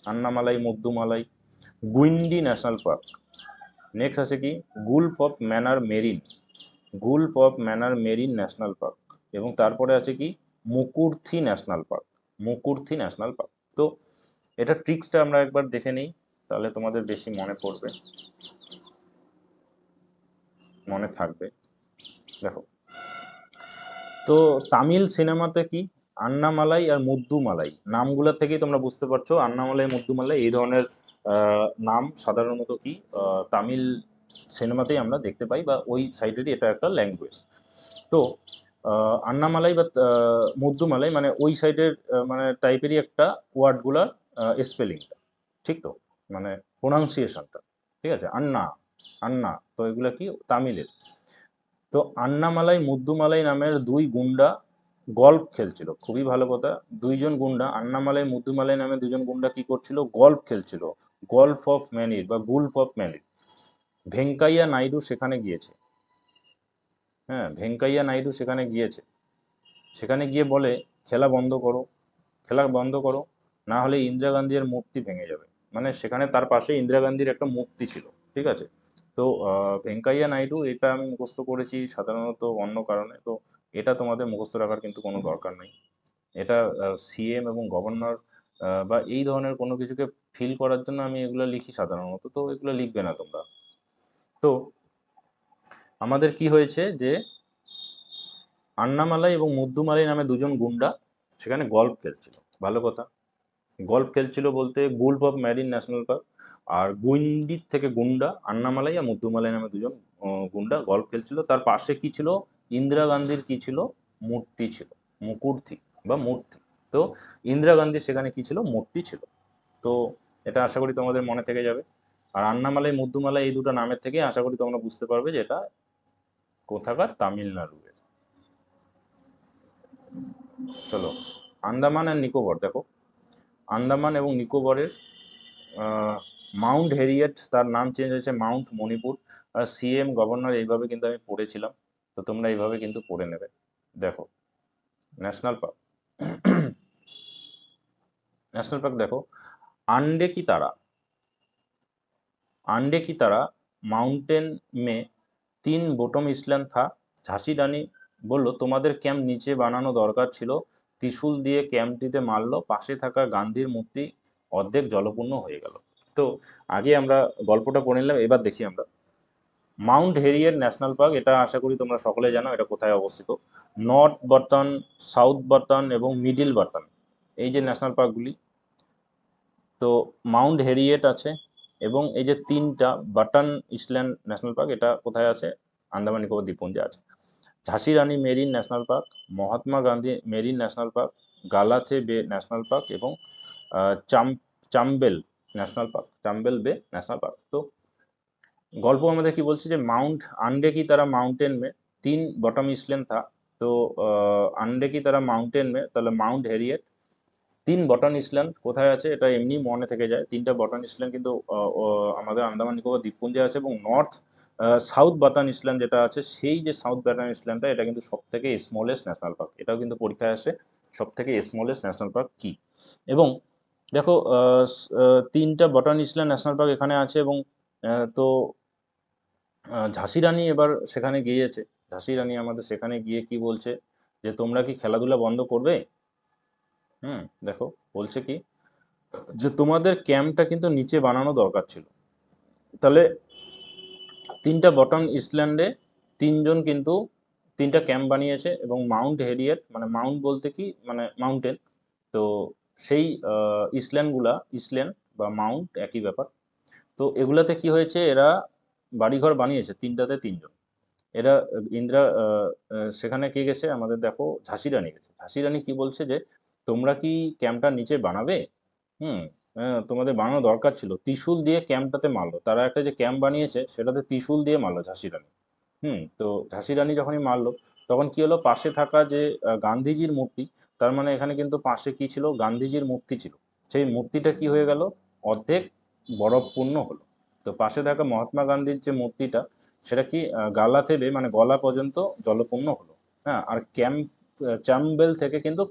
Anamalai, Mudumalai. Guindy national park. Next আছে কি, gulf of Mannar marine, gulf of Mannar marine national park. এবং তারপরে আছে কি, Mukurthi national park, Mukurthi national park. তো এটা ট্রিক্সটা আমরা একবার দেখে নিই, তাহলে তোমাদের বেশি মনে পড়বে, মনে থাকবে। দেখো, তো তামিল সিনেমাতে কি, আন্নামালাই আর মুদ্দুমালাই নামগুলোর থেকেই তোমরা বুঝতে পারছো, আন্নামালাই মুদ্দুমালাই এই ধরনের নাম সাধারণত কি তামিল সিনেমাতেই আমরা দেখতে পাই, বা ওই সাইডেরই এটা একটা ল্যাঙ্গুয়েজ। তো আন্নামালাই বা মুদ্দুমালাই মানে ওই সাইডের মানে টাইপেরই একটা ওয়ার্ডগুলার স্পেলিংটা, ঠিক তো, মানে প্রোনাউন্সিয়েশনটা, ঠিক আছে, আন্না, আন্না। তো এগুলো কি তামিলের। তো আন্নামালাই মুদ্দুমালাই নামের দুই গুন্ডা গল্ফ খেলছিল, খুবই ভালো কথা। দুইজন গুন্ডা, আন্নামালাই মুদ্দুমালাই নামে দুজন গুন্ডা কি করছিল, গল্ফ খেলছিল, গল্ফ অফ ম্যানির বা গুলফ অফ ম্যানির। ভেঙ্কাইয়া নাইডু সেখানে গিয়েছে, হ্যাঁ, ভেঙ্কাইয়া নাইডু সেখানে গিয়েছে। সেখানে গিয়ে বলে, খেলা বন্ধ করো, খেলা বন্ধ করো, না হলে ইন্দিরা গান্ধীর মূর্তি ভেঙে যাবে। মানে সেখানে তার পাশে ইন্দিরা গান্ধীর একটা মূর্তি ছিল, ঠিক আছে। তো ভেঙ্কাইয়া নাইডু, এটা আমি মুখস্থ করেছি সাধারণত অন্য কারণে, তো এটা তোমাদের মুখস্থ রাখার কিন্তু কোনো দরকার নেই। এটা সিএম এবং গভর্নর বা এই ধরনের কোনো কিছুকে ফিল করার জন্য আমি এগুলো লিখি সাধারণত, তো এগুলো লিখবে না তোমরা। তো আমাদের কি হয়েছে যে আন্নামালাই এবং মুদ্দুমালাই নামে দুজন গুন্ডা সেখানে গল্ফ খেলছিল, ভালো কথা। গল্ফ খেলছিল বলতে গুলফ অফ ম্যারিন ন্যাশনাল পার্ক। আর গুইন্ডির থেকে গুন্ডা, আন্নামালাই আর মুদ্দুমালাই নামে দুজন গুন্ডা গল্ফ খেলছিল। তার পাশে কি ছিল, ইন্দিরা গান্ধীর কি ছিল, মূর্তি ছিল, মুকুর্তি বা মূর্তি। তো ইন্দিরা গান্ধীর সেখানে কি ছিল, মূর্তি ছিল। তো এটা আশা করি তোমাদের মনে থেকে যাবে। আর আন্নামালাই মুদ্দুমালাই এই দুটো নামের থেকে আশা করি তোমরা বুঝতে পারবে যে এটা কোথাকার, তামিলনাড়ু। চলো, আন্দামান আর নিকোবর দেখো, আন্দামান এবং নিকোবরের মাউন্ট হেরিয়েট, তার নাম চেঞ্জ হয়েছে মাউন্ট মণিপুর। আর সিএম গভর্নর এইভাবে কিন্তু আমি পড়েছিলাম, তো তোমরা এইভাবে কিন্তু পড়ে নেবে। দেখো, ন্যাশনাল পার্ক, ন্যাশনাল পার্ক দেখো, आंडे की तरह, आंडे की तरह माउंटेन में 3 বটম ইসল্যান্ড था। ঝাঁসি রানী বলল, তোমাদের ক্যাম্প নিচে বানানো দরকার ছিল। ত্রিশূল দিয়ে ক্যাম্পটিতে মারলো, পাশে থাকা গান্ধীর মূর্তি অর্ধেক জলপূর্ণ হয়ে গেল। তো আগে আমরা গল্পটা পড়ে নিলাম, এবার দেখি আমরা মাউন্ট হেরিয়েট ন্যাশনাল পার্ক। এটা আশা করি তোমরা সকলে জানো এটা কোথায় অবস্থিত। নর্থ বাটন, সাউথ বাটন এবং মিডিল বাটন, এই যে ন্যাশনাল পার্কগুলি। তো মাউন্ট হেরিয়েট আছে, এবং এই যে তিনটা বাটন ইসল্যান্ড ন্যাশনাল পার্ক, এটা কোথায় আছে, আন্দামান নিকোবর দ্বীপপুঞ্জে আছে। ঝাঁসি Rani marine national park, Mahatma Gandhi marine national park, Galathea bay national park এবং চাম্বেল ন্যাশনাল পার্ক, চাম্বেল বে ন্যাশনাল পার্ক। তো गल्प আমাদের কি বলছে যে माउंट अंडे की तरह माउंटेन में 3 बॉटम इसलैंड था। তো अंडे की तरह माउंटेन में তাহলে মাউন্ট হেরিয়েট 3 বটন ইসল্যান্ড কোথায় আছে, এটা এমনি মনে থেকে যায়। 3টা বটন ইসল্যান্ড কিন্তু আমাদের আন্দামান নিকোবর দ্বীপপুঞ্জে আছে। এবং নর্থ সাউথ বাটন ইসল্যান্ড যেটা আছে, সেই যে সাউথ বাটন ইসল্যান্ডটা, এটা কিন্তু সব থেকে স্মলেস্ট ন্যাশনাল পার্ক। এটাও কিন্তু পরীক্ষায় আসে, সব থেকে স্মলেস্ট ন্যাশনাল পার্ক কি। এবং দেখো, 3টা বটন ইসল্যান্ড ন্যাশনাল পার্ক এখানে আছে। এবং তো ঝাঁসি রানী এবার সেখানে গিয়েছে। ঝাঁসি রানী আমাদের সেখানে গিয়ে কি বলছে, যে তোমরা কি খেলাধুলা বন্ধ করবে। দেখো, বলছে কি যে তোমাদের ক্যাম্পটা কিন্তু নিচে বানানো দরকার ছিল। তাহলে 3টা বটম ইস্টল্যান্ডে 3জন কিন্তু 3টা ক্যাম্প বানিয়েছে, এবং মাউন্ট হেরিয়েট মানে মাউন্ট বলতে কি মানে মাউন্টেন, তো সেই ইস্টল্যান্ড বা মাউন্ট একই ব্যাপার। তো এগুলাতে কি হয়েছে, এরা বাড়িঘর বানিয়েছে 3টাতে 3জন। এরা সেখানে কে গেছে আমাদের, দেখো ঝাঁসি রানী গেছে। ঝাঁসি রানী কি বলছে যে তোমরা কি ক্যাম্পটা নিচে বানাবে? হুম, তোমাদের বানানো দরকার ছিল। ত্রিশূল দিয়ে ক্যাম্পটাতে মারলো, তারা একটা যে ক্যাম্প বানিয়েছে সেটাতে ত্রিশূল দিয়ে মারলো ঝাঁসি রানী। তো ঝাঁসি রানী যখনই মারলো, তখন কি হলো, পাশে থাকা যে গান্ধীজির মূর্তি, তার মানে এখানে কিন্তু পাশে কি ছিল, গান্ধীজির মূর্তি ছিল। সেই মূর্তিটা কি হয়ে গেল, অর্ধেক বরফপূর্ণ হলো। তো পাশে থাকা মহাত্মা গান্ধীর যে মূর্তিটা, সেটা কি গালা থেকে মানে গলা পর্যন্ত জলপূর্ণ হলো। হ্যাঁ, আর চাম্বেল থেকে কিন্তু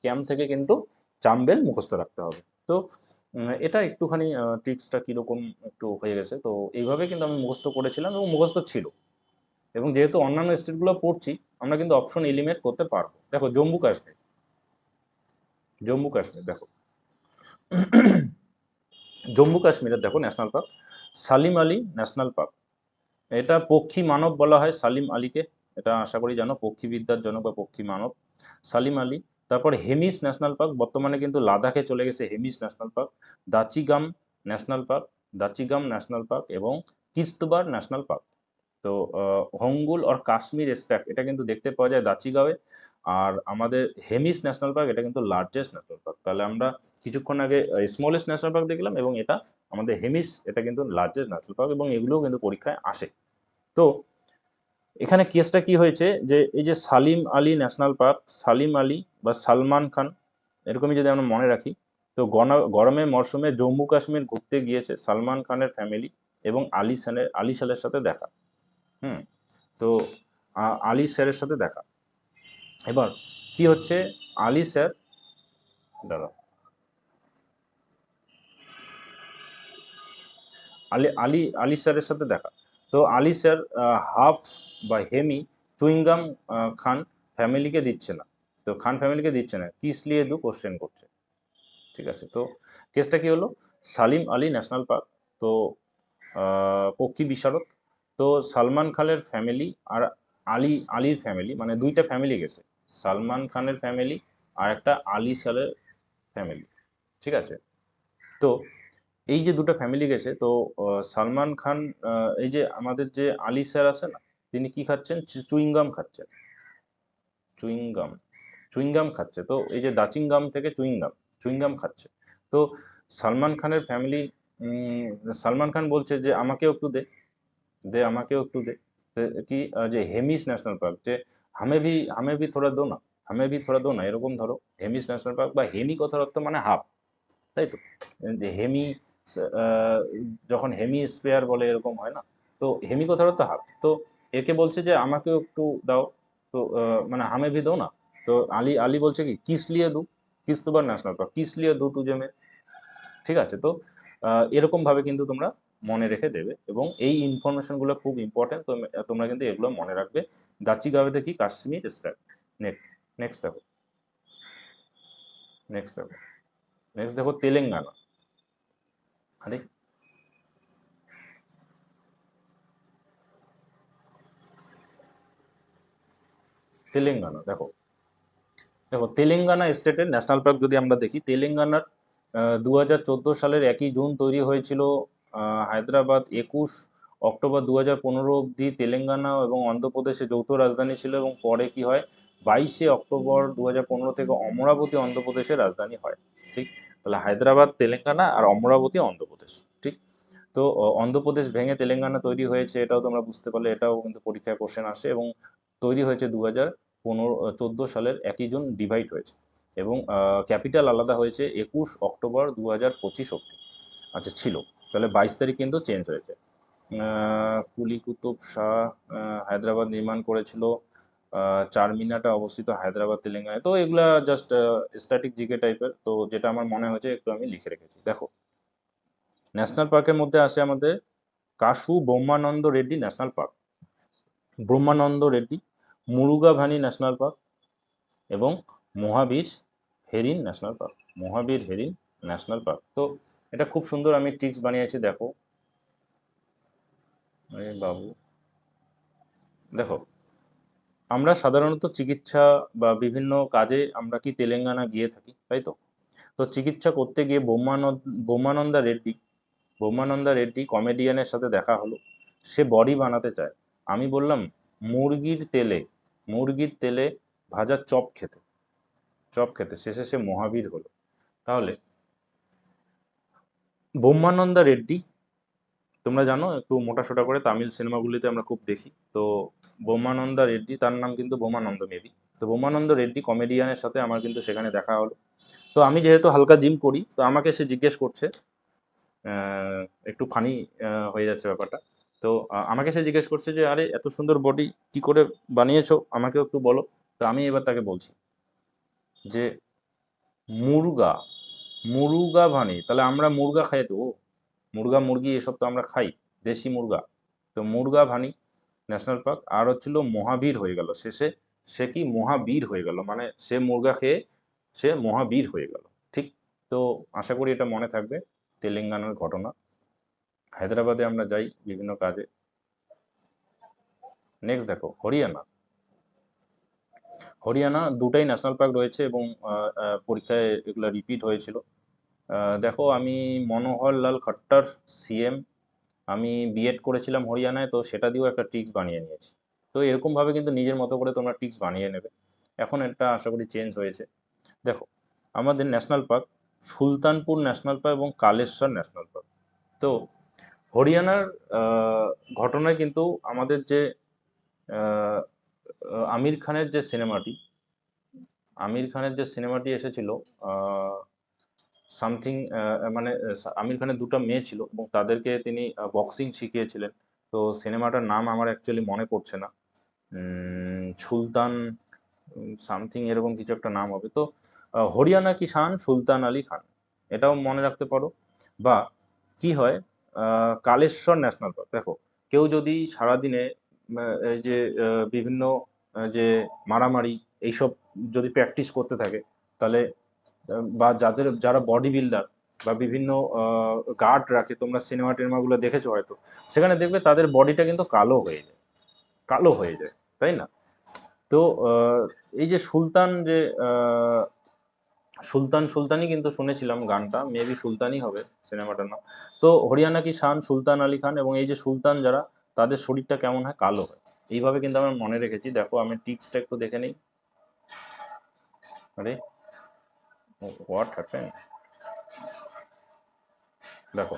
ক্যাম্প থেকে কিন্তু চাম্বেল মুখস্থ রাখতে হবে। তো এটা একটুখানি ট্রিক্সটা কিরকম একটু হয়ে গেছে। তো এইভাবে কিন্তু আমি মুখস্থ করেছিলাম এবং মুখস্থ ছিল। এবং যেহেতু অন্যান্য স্টেটগুলো পড়ছি, আমরা কিন্তু অপশন এলিমিনেট করতে পারবো। দেখো জম্মু কাশ্মীর দেখো জম্মু কাশ্মীরের দেখো national park Salim Ali national park. এটা পক্ষী মানব বলা হয় সালিম আলীকে, এটা আশা করি জানো, পক্ষীবিদ্যার জনক বা পক্ষী মানব সালিম আলী। তারপর হেমিস ন্যাশনাল পার্ক, বর্তমানে কিন্তু লাদাখে চলে গেছে Hemis national park. Dachigam national park, এবং কিস্তবার ন্যাশনাল পার্ক। তো হোঙ্গুল আর কাশ্মীর স্ট্যাক এটা কিন্তু দেখতে পাওয়া যায় দাচিগাঁওয়ে। আর আমাদের হেমিস ন্যাশনাল পার্ক এটা কিন্তু লার্জেস্ট ন্যাশনাল পার্ক। তাহলে আমরা কিছুক্ষণ আগে স্মলেস্ট ন্যাশনাল পার্ক দেখলাম, এবং এটা আমাদের হেমিস এটা কিন্তু লার্জেস্ট ন্যাশনাল পার্ক, এবং এগুলোও কিন্তু পরীক্ষায় আসে। তো এখানে কেসটা কি হয়েছে, যে এই যে সালিম আলী ন্যাশনাল পার্ক, সালিম আলী বা সালমান খান, এরকমই যদি আমরা মনে রাখি। তো গরমের মরশুমে জম্মু কাশ্মীর ঘুরতে গিয়েছে সালমান খানের ফ্যামিলি, এবং আলী সালের সাথে দেখা। হুম, তো আলী স্যারের সাথে দেখা। এবার কি হচ্ছে, আলী স্যার, দাঁড়া, আলী স্যারের সাথে দেখা। তো আলী স্যার হাফ বা হেমি চুইংগাম খান ফ্যামিলিকে দিচ্ছে না। তো খান ফ্যামিলিকে দিচ্ছে না, কিস লিয়ে দু কোশ্চেন করছে। ঠিক আছে, তো কেসটা কি হলো, সালিম আলী ন্যাশনাল পার্ক, তো পক্ষী বিশারদ। তো সালমান খানের ফ্যামিলি আর আলীর ফ্যামিলি, মানে দুইটা ফ্যামিলি গেছে, সালমান খানের ফ্যামিলি আর একটা আলী সালের ফ্যামিলি। ঠিক আছে, তো এই যে দুটো ফ্যামিলি গেছে, তো সালমান খান, এই যে আমাদের যে আলী স্যার আছে না, তিনি কি খাচ্ছেন, চুইংগাম খাচ্ছেন, চুইংগাম চুইংগাম খাচ্ছে। তো এই যে দাচিংগাম থেকে চুইংগাম খাচ্ছে। তো সালমান খানের ফ্যামিলি, সালমান খান বলছে যে আমাকেও একটু দে, আমাকেও একটু দে। কি যে হেমিস ন্যাশনাল পার্ক, যে হামে ভি থোড়া দো না, এরকম ধরো। হেমিস ন্যাশনাল পার্ক বা হেমি কথার অর্থ মানে হাফ, তাই তো, যে হেমি আহ, যখন হেমি স্পেয়ার বলে এরকম হয় না, তো হেমি কথার অর্থ হাফ। তো একে বলছে যে আমাকেও একটু দাও, তো মানে হামে ভি দো না। তো আলী আলী বলছে কি কিস লিয়ে দু, কিস্তবার ন্যাশনাল পার্ক, কিস লিয়ে দু তুজে মে। ঠিক আছে, তো এরকম ভাবে কিন্তু তোমরা মনে রেখে দেবে, এবং এই ইনফরমেশন গুলো খুব ইম্পর্টেন্ট, তো তোমরা কিন্তু এগুলো মনে রাখবে। দাচিগাঁওয়ে দেখি কাশ্মীর স্ট্যাক। নেক্সট নেক্সট দেখো নেক্সট দেখো নেক্সট দেখো তেলেঙ্গানা। আরে তেলেঙ্গানা দেখো, তেলেঙ্গানা স্টেটের ন্যাশনাল পার্ক যদি আমরা দেখি, তেলেঙ্গানার 2014 সালের 1 জুন তৈরি হয়েছিল। হায়দ্রাবাদ 21 অক্টোবর 2015 অবধি তেলেঙ্গানা এবং অন্ধ্রপ্রদেশে যৌথ রাজধানী ছিল, এবং পরে কি হয়, 22 অক্টোবর 2015 থেকে অমরাবতী অন্ধ্রপ্রদেশের রাজধানী হয়। ঠিক, তাহলে হায়দ্রাবাদ তেলেঙ্গানা আর অমরাবতী অন্ধ্রপ্রদেশ। ঠিক, তো অন্ধ্রপ্রদেশ ভেঙে তেলেঙ্গানা তৈরি হয়েছে, এটাও তোমরা বুঝতে পারলে, এটাও কিন্তু পরীক্ষায় কোশ্চেন আসে। এবং তৈরি হয়েছে 2014 সালের 1 জুন ডিভাইড হয়েছে, এবং ক্যাপিটাল আলাদা হয়েছে 21 অক্টোবর 2025 অব্দি। আচ্ছা ছিল, তাহলে 22 তারিখ কিন্তু চেঞ্জ হয়েছে। কুলি কুতুব শাহ হায়দ্রাবাদ নির্মাণ করেছিল। চারমিনারটা অবস্থিত হায়দ্রাবাদ তেলেঙ্গানায়। তো এগুলা জাস্ট স্ট্যাটিক জিকে টাইপের, তো যেটা আমার মনে হয়েছে একটু আমি লিখে রেখেছি। দেখো ন্যাশনাল পার্কের মধ্যে আসে আমাদের Kasu Brahmananda Reddy national park, Mrugavani national park, এবং Mahavir Harin national park. Mahavir Harin national park. তো এটা খুব সুন্দর আমি টিক্স বানিয়েছি, দেখো এই বাবু, দেখো আমরা সাধারণত চিকিৎসা বা বিভিন্ন কাজে আমরা কি তেলেঙ্গানা গিয়ে থাকি, তাই তো? তো চিকিৎসা করতে গিয়ে বোমানন্দা রেড্ডি বোমানন্দা রেড্ডি কমেডিয়ানের সাথে দেখা হলো। সে বডি বানাতে চায়। আমি বললাম মুরগির তেলে মুরগির তেলে ভাজা চপ খেতে শেষে সে মহাবীর হলো। তাহলে বোমানন্দা রেড্ডি, তোমরা জানো একটু মোটাসোটা করে তামিল সিনেমাগুলিতে আমরা খুব দেখি। তো বোমানন্দা রেড্ডি, তার নাম কিন্তু বোমানন্দ মেবি। তো বোমানন্দ রেড্ডি কমেডিয়ানের সাথে আমার কিন্তু সেখানে দেখা হলো। তো আমি যেহেতু হালকা জিম করি, তো আমাকে সে জিজ্ঞেস করছে, একটু ফানি হয়ে যাচ্ছে ব্যাপারটা। তো আমাকে সে জিজ্ঞেস করছে যে আরে এত সুন্দর বডি কি করে বানিয়েছো, আমাকেও একটু বলো। তো আমি এবার তাকে বলছি যে মুরগা মুরুগা ভানি, তাহলে আমরা মুরগা খাই তো, মুরগা মুরগি এসব তো আমরা খাই, দেশি মুরগা। তো মুরগা ভানি ন্যাশনাল পার্ক। আর হচ্ছিল মহাবীর হয়ে গেল শেষে, সে কি মহাবীর হয়ে গেল, মানে সে মুরগা খেয়ে সে মহাবীর হয়ে গেল। ঠিক। তো আশা করি এটা মনে থাকবে, তেলেঙ্গানার ঘটনা। হায়দ্রাবাদে আমরা যাই বিভিন্ন কাজে। নেক্সট দেখো হরিয়ানা দুটাই ন্যাশনাল পার্ক রয়েছে এবং পরীক্ষায় এগুলো রিপিট হয়েছিল। দেখো আমি মনোহর লাল খট্টার সিএম, আমি বিএড করেছিলাম হরিয়ানায়, তো সেটা দিয়েও একটা টিক্স বানিয়ে নিয়েছি। তো এরকমভাবে কিন্তু নিজের মতো করে তোমরা টিক্স বানিয়ে নেবে। এখন এটা আশা করি চেঞ্জ হয়েছে। দেখো আমাদের national park Sultanpur national park এবং কালেশ্বর ন্যাশনাল পার্ক। তো হরিয়ানার ঘটনায় কিন্তু আমাদের যে আহ, আমির খানের যে সিনেমাটি এসেছিল, সামথিং, মানে আমির খানের দুটো মেয়ে ছিল এবং তাদেরকে তিনি বক্সিং শিখিয়েছিলেন। তো সিনেমাটার নাম আমার অ্যাকচুয়ালি মনে পড়ছে না, সুলতান সামথিং এরকম কিছু একটা নাম হবে। তো হরিয়ানা কি শান সুলতান আলী খান, এটাও মনে রাখতে পারো। বা কি হয়, কালেশ্বর ন্যাশনাল পার্ক। দেখো কেউ যদি সারাদিনে এই যে বিভিন্ন যে মারামারি এইসব যদি প্র্যাকটিস করতে থাকে, তাহলে বা যারা বডি বিল্ডার বা বিভিন্ন গার্ড রাখে, তোমরা সিনেমা টিনেমাগুলো দেখেছো হয়তো, সেখানে দেখবে তাদের বডিটা কিন্তু কালো হয়ে যায়, তাই না? তো এই যে আহ, সুলতানই কিন্তু শুনেছিলাম গানটা, মেবি সুলতানই হবে সিনেমাটার নাম। তো হরিয়ানা কি শান সুলতান আলী খান, এবং এই যে সুলতান যারা, তাদের শরীরটা কেমন হয়, কালো হয়। এইভাবে কিন্তু আমরা মনে রেখেছি। দেখো আমি টিক্সটা একটু দেখে নিই। আরে হোয়াট হ্যাপেন, দেখো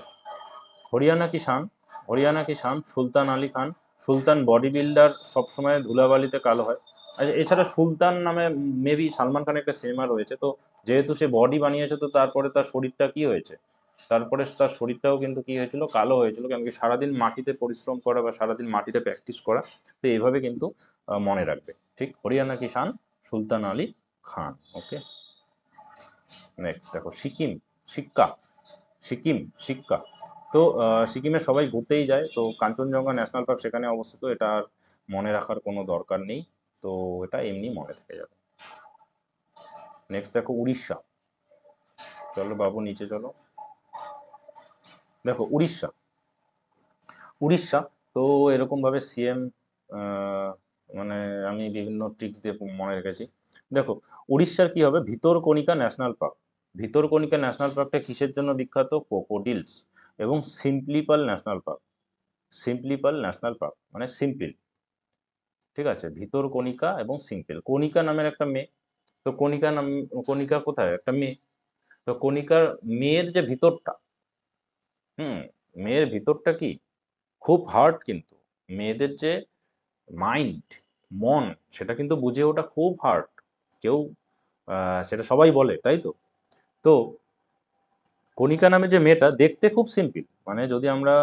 হরিয়ানা কি শান সুলতান আলী খান, সুলতান বডি বিল্ডার, সবসময় ধুলাবালিতে কালো হয়। আর এছাড়া সুলতান নামে মেবি সালমান খানের একটা সিনেমা রয়েছে। তো যেহেতু সে বডি বানিয়েছে, তো তারপরে তার শরীরটা কি হয়েছে, তারপরে তার শরীরটাও কিন্তু কি হয়েছিল, কালো হয়েছিল, কেন কি সারাদিন মাটিতে পরিশ্রম করা বা সারাদিন মাটিতে প্র্যাকটিস করা। তো এইভাবে কিন্তু মনে রাখবে। ঠিক, হরিয়ানা কি শান সুলতান আলী খান। ওকে, নেক্সট দেখো শিক্কা সিক্কা। তো সিকিমে সবাই ঘুরতেই যায়, তো কাঞ্চনজঙ্ঘা ন্যাশনাল পার্ক সেখানে অবস্থিত, এটা আর মনে রাখার কোনো দরকার নেই। তো এটা এমনি মনে থেকে যাবে। নেক্সট দেখো চলো বাবু নিচে চলো। দেখো উড়িষ্যা। তো এরকম ভাবে সিএম, মানে আমি বিভিন্ন ট্রিক্স দিয়ে মনে রেখেছি। দেখো উড়িষ্যার কি হবে, ভিতরকণিকা ন্যাশনাল পার্কটা কিসের জন্য বিখ্যাত, ক্রোকোডিলস এবং সিম্পল ন্যাশনাল পার্ক মানে সিম্পল। ঠিক আছে, ভিতরকণিকা এবং সিম্পল, কণিকা নামের একটা মেয়ে। তো কণিকা কোথায়, একটা মেয়ে। তো কণিকার মেয়ের যে ভিতরটা, হুম, মেয়ের ভিতরটা কি খুব হার্ড কিন্তু। মেয়েদের যে মাইন্ড, মন, সেটা কিন্তু বুঝে ওটা খুব হার্ড। কেউ সেটা সবাই বলে, তাই তো? তো কণিকা নামে যে মেয়েটা দেখতে খুব সিম্পল, মানে যদি আমরা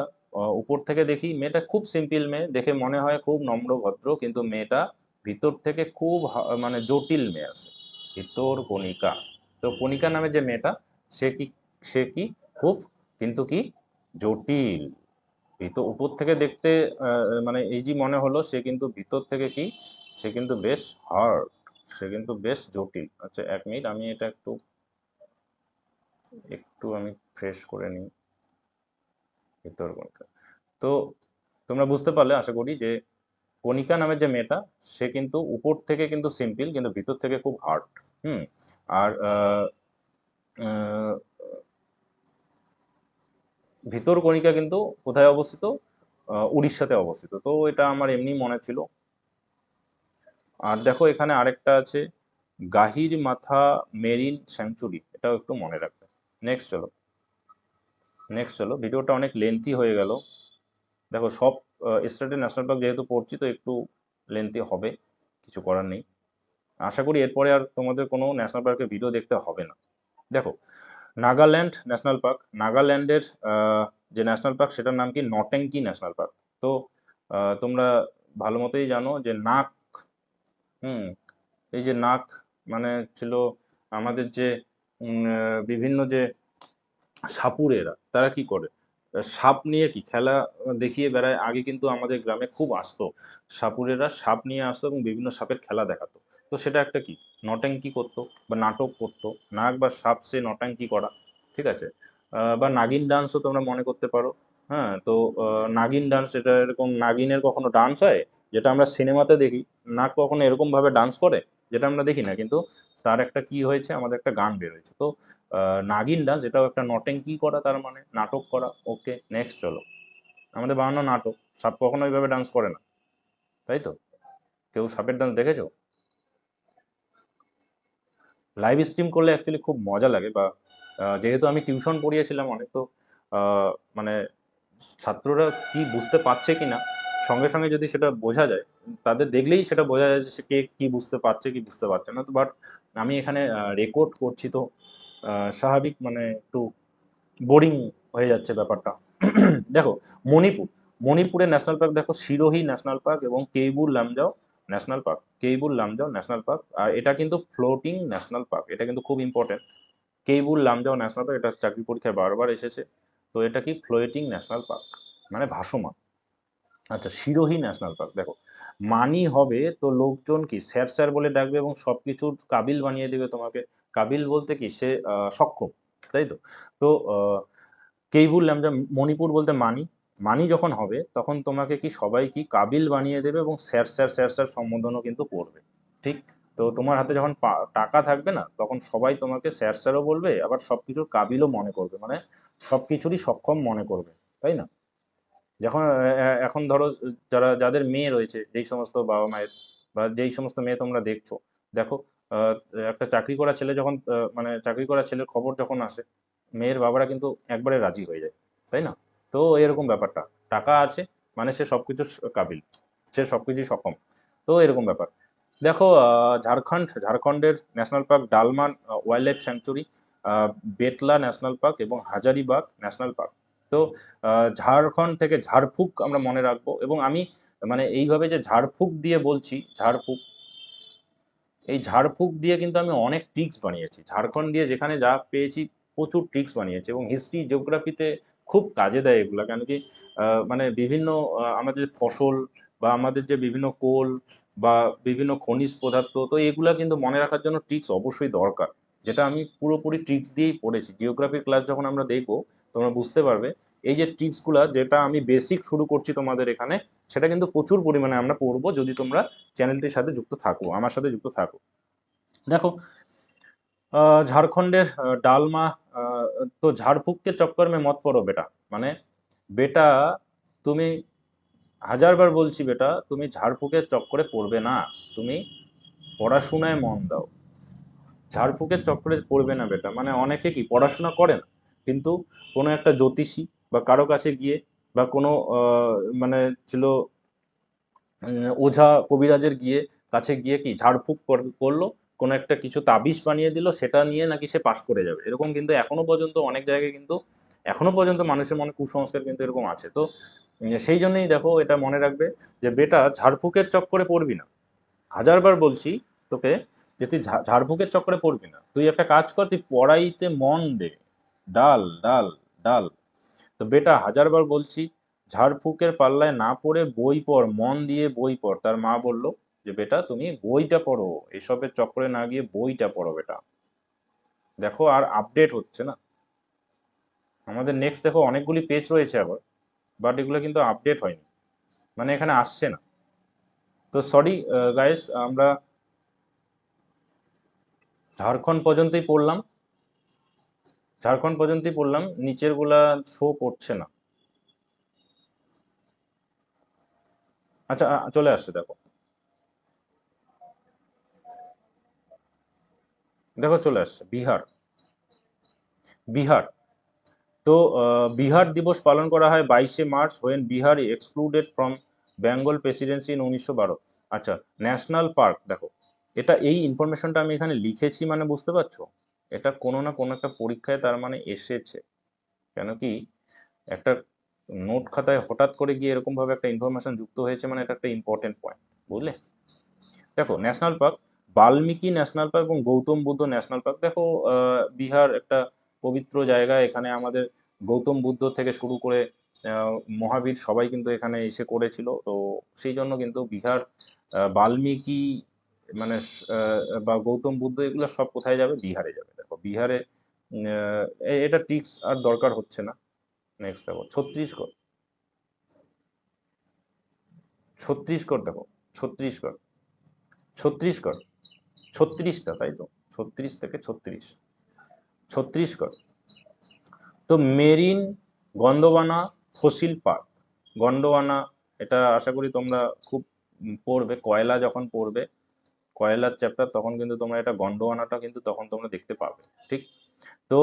উপর থেকে দেখি, মেয়েটা খুব সিম্পল মেয়ে, দেখে মনে হয় খুব নম্র ভদ্র, কিন্তু মেয়েটা ভিতর থেকে খুব মানে জটিল মেয়ে আছে, ভিতর কণিকা। তো কণিকা নামে যে মেয়েটা, সে কি সে কি খুব, কিন্তু কি জটিল। ভিতর উপর থেকে দেখতে মানে এই যে মনে হলো, সে কিন্তু ভিতর থেকে কি, সে কিন্তু বেশ হার্ড, সে কিন্তু বেশ জটিল। আচ্ছা 1 মিনিট, আমি এটা একটু একটু আমি ফ্রেশ করে নিই ভিতর কণিকা। তো তোমরা বুঝতে পারলে আশা করি যে কণিকা নামের যে মেয়েটা সে কিন্তু উপর থেকে কিন্তু সিম্পল কিন্তু ভিতর থেকে খুব হার্ড। হুম। আর আহ, ভিতর কণিকা কিন্তু কোথায় অবস্থিত? উড়িষ্যাতে অবস্থিত। তো এটা আমার এমনি মনে ছিল। আর দেখো এখানে আরেকটা আছে, গাহির মাথা মেরিন স্যাংচুরি, এটাও একটু মনে রাখবে। নেক্সট চলো, নেক্সট চলো, ভিডিওটা অনেক লেন্থি হয়ে গেল। দেখো সব স্টেটের ন্যাশনাল পার্ক যেহেতু পড়ছি তো একটু লেন্থি হবে, কিছু করার নেই। আশা করি এরপরে আর তোমাদের কোনো ন্যাশনাল পার্কের ভিডিও দেখতে হবে না। দেখো নাগাল্যান্ড ন্যাশনাল পার্ক, নাগাল্যান্ডের যে ন্যাশনাল পার্ক সেটার নাম কি নটেঙ্কি ন্যাশনাল পার্ক। তো তোমরা ভালো মতোই জানো যে নাক, হুম, এই যে নাক মানে ছিল আমাদের যে বিভিন্ন যে সাপুড়েরা তারা কি করে, সাপ নিয়ে কি খেলা দেখিয়ে বেড়ায়। আগে কিন্তু আমাদের গ্রামে খুব আসতো সাপুড়েরা, সাপ নিয়ে আসতো এবং বিভিন্ন সাপের খেলা দেখাতো। তো সেটা একটা কি নটাঙ্কি করতো বা নাটক করতো, নাগ বা সাপ সে নটাঙ্কি করা, ঠিক আছে। বা নাগিন ডান্সও তোমরা মনে করতে পারো। হ্যাঁ, তো নাগিন ডান্স, এটা এরকম নাগিনের কখনো ডান্স হয় যেটা আমরা সিনেমাতে দেখি, নাগ কখনো এরকম ভাবে ডান্স করে যেটা আমরা দেখি না, কিন্তু তার একটা কি হয়েছে, আমাদের একটা গান বেরোয়েছে। তো নাগিন ডান্স এটাও একটা নটেঙ্কি করা, তার মানে নাটক করা। ওকে, নেক্সট চলো, আমাদের বানানো নাটক, সাপ কখনো ওইভাবে ডান্স করে না, তাই তো? কেউ সাপের ডান্স দেখেছো? লাইভ স্ট্রিম করলে অ্যাকচুয়ালি খুব মজা লাগে, বা যেহেতু আমি টিউশন পড়িয়েছিলাম অনেক, তো মানে ছাত্ররা কি বুঝতে পারছে কি না সঙ্গে সঙ্গে যদি সেটা বোঝা যায়, তাদের দেখলেই সেটা বোঝা যায় যে সে কে কি বুঝতে পারছে কি বুঝতে পারছে না। তো বাট আমি এখানে রেকর্ড করছি, তো স্বাভাবিক মানে একটু বোরিং হয়ে যাচ্ছে ব্যাপারটা। দেখো মণিপুর, মণিপুরের ন্যাশনাল পার্ক দেখো, সিরোহি ন্যাশনাল পার্ক এবং Keibul Lamjao national park, Keibul Lamjao national park. আর এটা কিন্তু ফ্লোটিং ন্যাশনাল পার্ক, এটা কিন্তু খুব important. Keibul Lamjao national park, এটা চাকরি পরীক্ষায় বারবার এসেছে। তো এটা কি ফ্লোটিং ন্যাশনাল পার্ক, মানে ভাসমান। আচ্ছা, সিরোহি ন্যাশনাল পার্ক দেখো, মানি হবে তো লোকজন কি স্যার স্যার বলে ডাকবে এবং সবকিছুর কাবিল বানিয়ে দেবে তোমাকে। কাবিল বলতে কি সে সক্ষম, তাই তো? তো কেইবুল লামজা, মণিপুর বলতে মানি, মানি যখন হবে তখন তোমাকে কি সবাই কি কাবিল বানিয়ে দেবে এবং স্যার স্যার স্যার স্যার সম্বোধনও কিন্তু করবে, ঠিক? তো তোমার হাতে যখন টাকা থাকবে না তখন সবাই তোমাকে স্যার স্যারও বলবে, আবার সবকিছুর কাবিলও মনে করবে, মানে সবকিছুরই সক্ষম মনে করবে, তাই না? যখন এখন ধরো যাদের মেয়ে রয়েছে, যেই সমস্ত বাবা মায়ের বা যেই সমস্ত মেয়ে তোমরা দেখছো, দেখো আহ, একটা চাকরি করা ছেলে যখন মানে চাকরি করা ছেলের খবর যখন আসে, মেয়ের বাবারা কিন্তু একবারে রাজি হয়ে যায়, তাই না? তো এরকম ব্যাপারটা, টাকা আছে মানে সে সবকিছু কাবিল, সে সবকিছুই সক্ষম। তো এরকম ব্যাপার। দেখো ঝাড়খণ্ডের national park Dalma wildlife sanctuary, Betla national park এবং হাজারিবাগ ন্যাশনাল পার্ক। তো ঝাড়খণ্ড থেকে ঝাড়ফুঁক আমরা মনে রাখবো। এবং আমি মানে এইভাবে যে ঝাড়ফুঁক দিয়ে বলছি, ঝাড়ফুঁক, এই ঝাড়ফুঁক দিয়ে কিন্তু আমি অনেক ট্রিক্স বানিয়েছি, ঝাড়খণ্ড দিয়ে যেখানে যা পেয়েছি প্রচুর ট্রিক্স বানিয়েছি, এবং হিস্ট্রি জিওগ্রাফিতে খুব কাজে দেয় এগুলা। কেন কি মানে বিভিন্ন আমাদের ফসল বা আমাদের যে বিভিন্ন কোল বা বিভিন্ন খনিজ পদার্থ, তো এগুলা কিন্তু মনে রাখার জন্য ট্রিক্স অবশ্যই দরকার, যেটা আমি পুরোপুরি ট্রিক্স দিয়েই পড়েছি। জিওগ্রাফির ক্লাস যখন আমরা দেখবো তোমরা বুঝতে পারবে এই যে ট্রিক্সগুলা, যেটা আমি বেসিক শুরু করছি তোমাদের এখানে, সেটা কিন্তু প্রচুর পরিমাণে আমরা পড়বো যদি তোমরা চ্যানেলটির সাথে যুক্ত থাকো, আমার সাথে যুক্ত থাকো। দেখো ঝাড়খণ্ডের ডালমা, আহ, তো ঝাড়ফুঁককে চক্কর মে মত পড়ো বেটা, মানে বেটা তুমি, হাজার বার বলছি বেটা, তুমি ঝাড়ফুঁকের চক্করে পড়বে না, তুমি পড়াশোনায় মন দাও। ঝাড়ফুঁকের চক্করে পড়বে না বেটা, মানে অনেকে কি পড়াশোনা করে না, কিন্তু কোনো একটা জ্যোতিষী বা কারো কাছে গিয়ে বা কোনো মানে ছিল ওঝা কবিরাজের কাছে গিয়ে কি ঝাড়ফুঁক করলো, কোনো একটা কিছু তাবিজ বানিয়ে দিল, সেটা নিয়ে নাকি সে পাশ করে যাবে, এরকম কিন্তু এখনো পর্যন্ত অনেক জায়গায় কিন্তু এখনো পর্যন্ত মানুষের মনে কুসংস্কার কিন্তু এরকম আছে। তো সেই জন্যই দেখো এটা মনে রাখবে যে বেটা ঝাড়ফুঁকের চক্করে পড়বি না। হাজারবার বলছি তোকে যে তুই ঝাড়ফুঁকের চক্করে পড়বি না, তুই একটা কাজ কর, তুই পড়াইতে মন দে, ডাল ডাল ডাল। তো বেটা হাজারবার বলছি, ঝাড়ফুঁকের পাল্লায় না পড়ে বই পড়, মন দিয়ে বই পড়। তার মা বলল যে বেটা তুমি বইটা পড়ো, এসবের চক্করে না গিয়ে বইটা পড়ো বেটা। দেখো আর আপডেট হচ্ছে না, আমাদের নেক্সট দেখো অনেকগুলি পেজ রয়েছে আবার, বাট এগুলো কিন্তু আপডেট হয়নি, মানে এখানে আসছে না। তো সরি গাইস, আমরা ঝাড়খণ্ড পর্যন্তই পড়লাম, ঝাড়খণ্ড পর্যন্তই পড়লাম, নিচের গুলা শো করছে না। আচ্ছা চলে আসছে, দেখো দেখো চলে আসছে বিহার। বিহার, তো বিহার দিবস পালন করা হয় 22শে March, when Bihar excluded from Bengal presidency in 1912। আচ্ছা, ন্যাশনাল পার্ক, দেখো এটা এই ইনফরমেশনটা আমি এখানে লিখেছি, মানে বুঝতে পারছো এটা কোনো না কোনো একটা পরীক্ষায় তার মানে এসেছে। কেন কি, একটা নোট খাতায় হঠাৎ করে গিয়ে এরকম ভাবে একটা ইনফরমেশন যুক্ত হয়েছে, মানে এটা একটা ইম্পর্টেন্ট পয়েন্ট, বুঝলে। দেখো national park, Valmiki national park এবং গৌতম বুদ্ধ ন্যাশনাল পার্ক। দেখো বিহার একটা পবিত্র জায়গা, এখানে আমাদের গৌতম বুদ্ধ থেকে শুরু করে আহ, মহাবীর সবাই কিন্তু এখানে এসে করেছিল, তো সেই জন্য কিন্তু বিহার বাল্মীকি মানে বা গৌতম বুদ্ধ এগুলো সব কোথায় যাবে, বিহারে যাবে। দেখো বিহারে এটা টিক্স আর দরকার হচ্ছে না। নেক্সট দেখো ছত্তিশগড়। ছত্তিশগড় দেখো, ছত্তিশগড়, ছত্তিশগড়, 36টা, তাই তো, 36 থেকে 36, ছত্তিশগড়। তো marine Gondwana fossil park, Gondwana, এটা আশা করি তোমরা খুব পড়বে, কয়লা যখন পড়বে, কয়লার চ্যাপ্টার, তখন কিন্তু তোমরা এটা গন্ডোয়ানাটা কিন্তু তখন তোমরা দেখতে পাবে, ঠিক। তো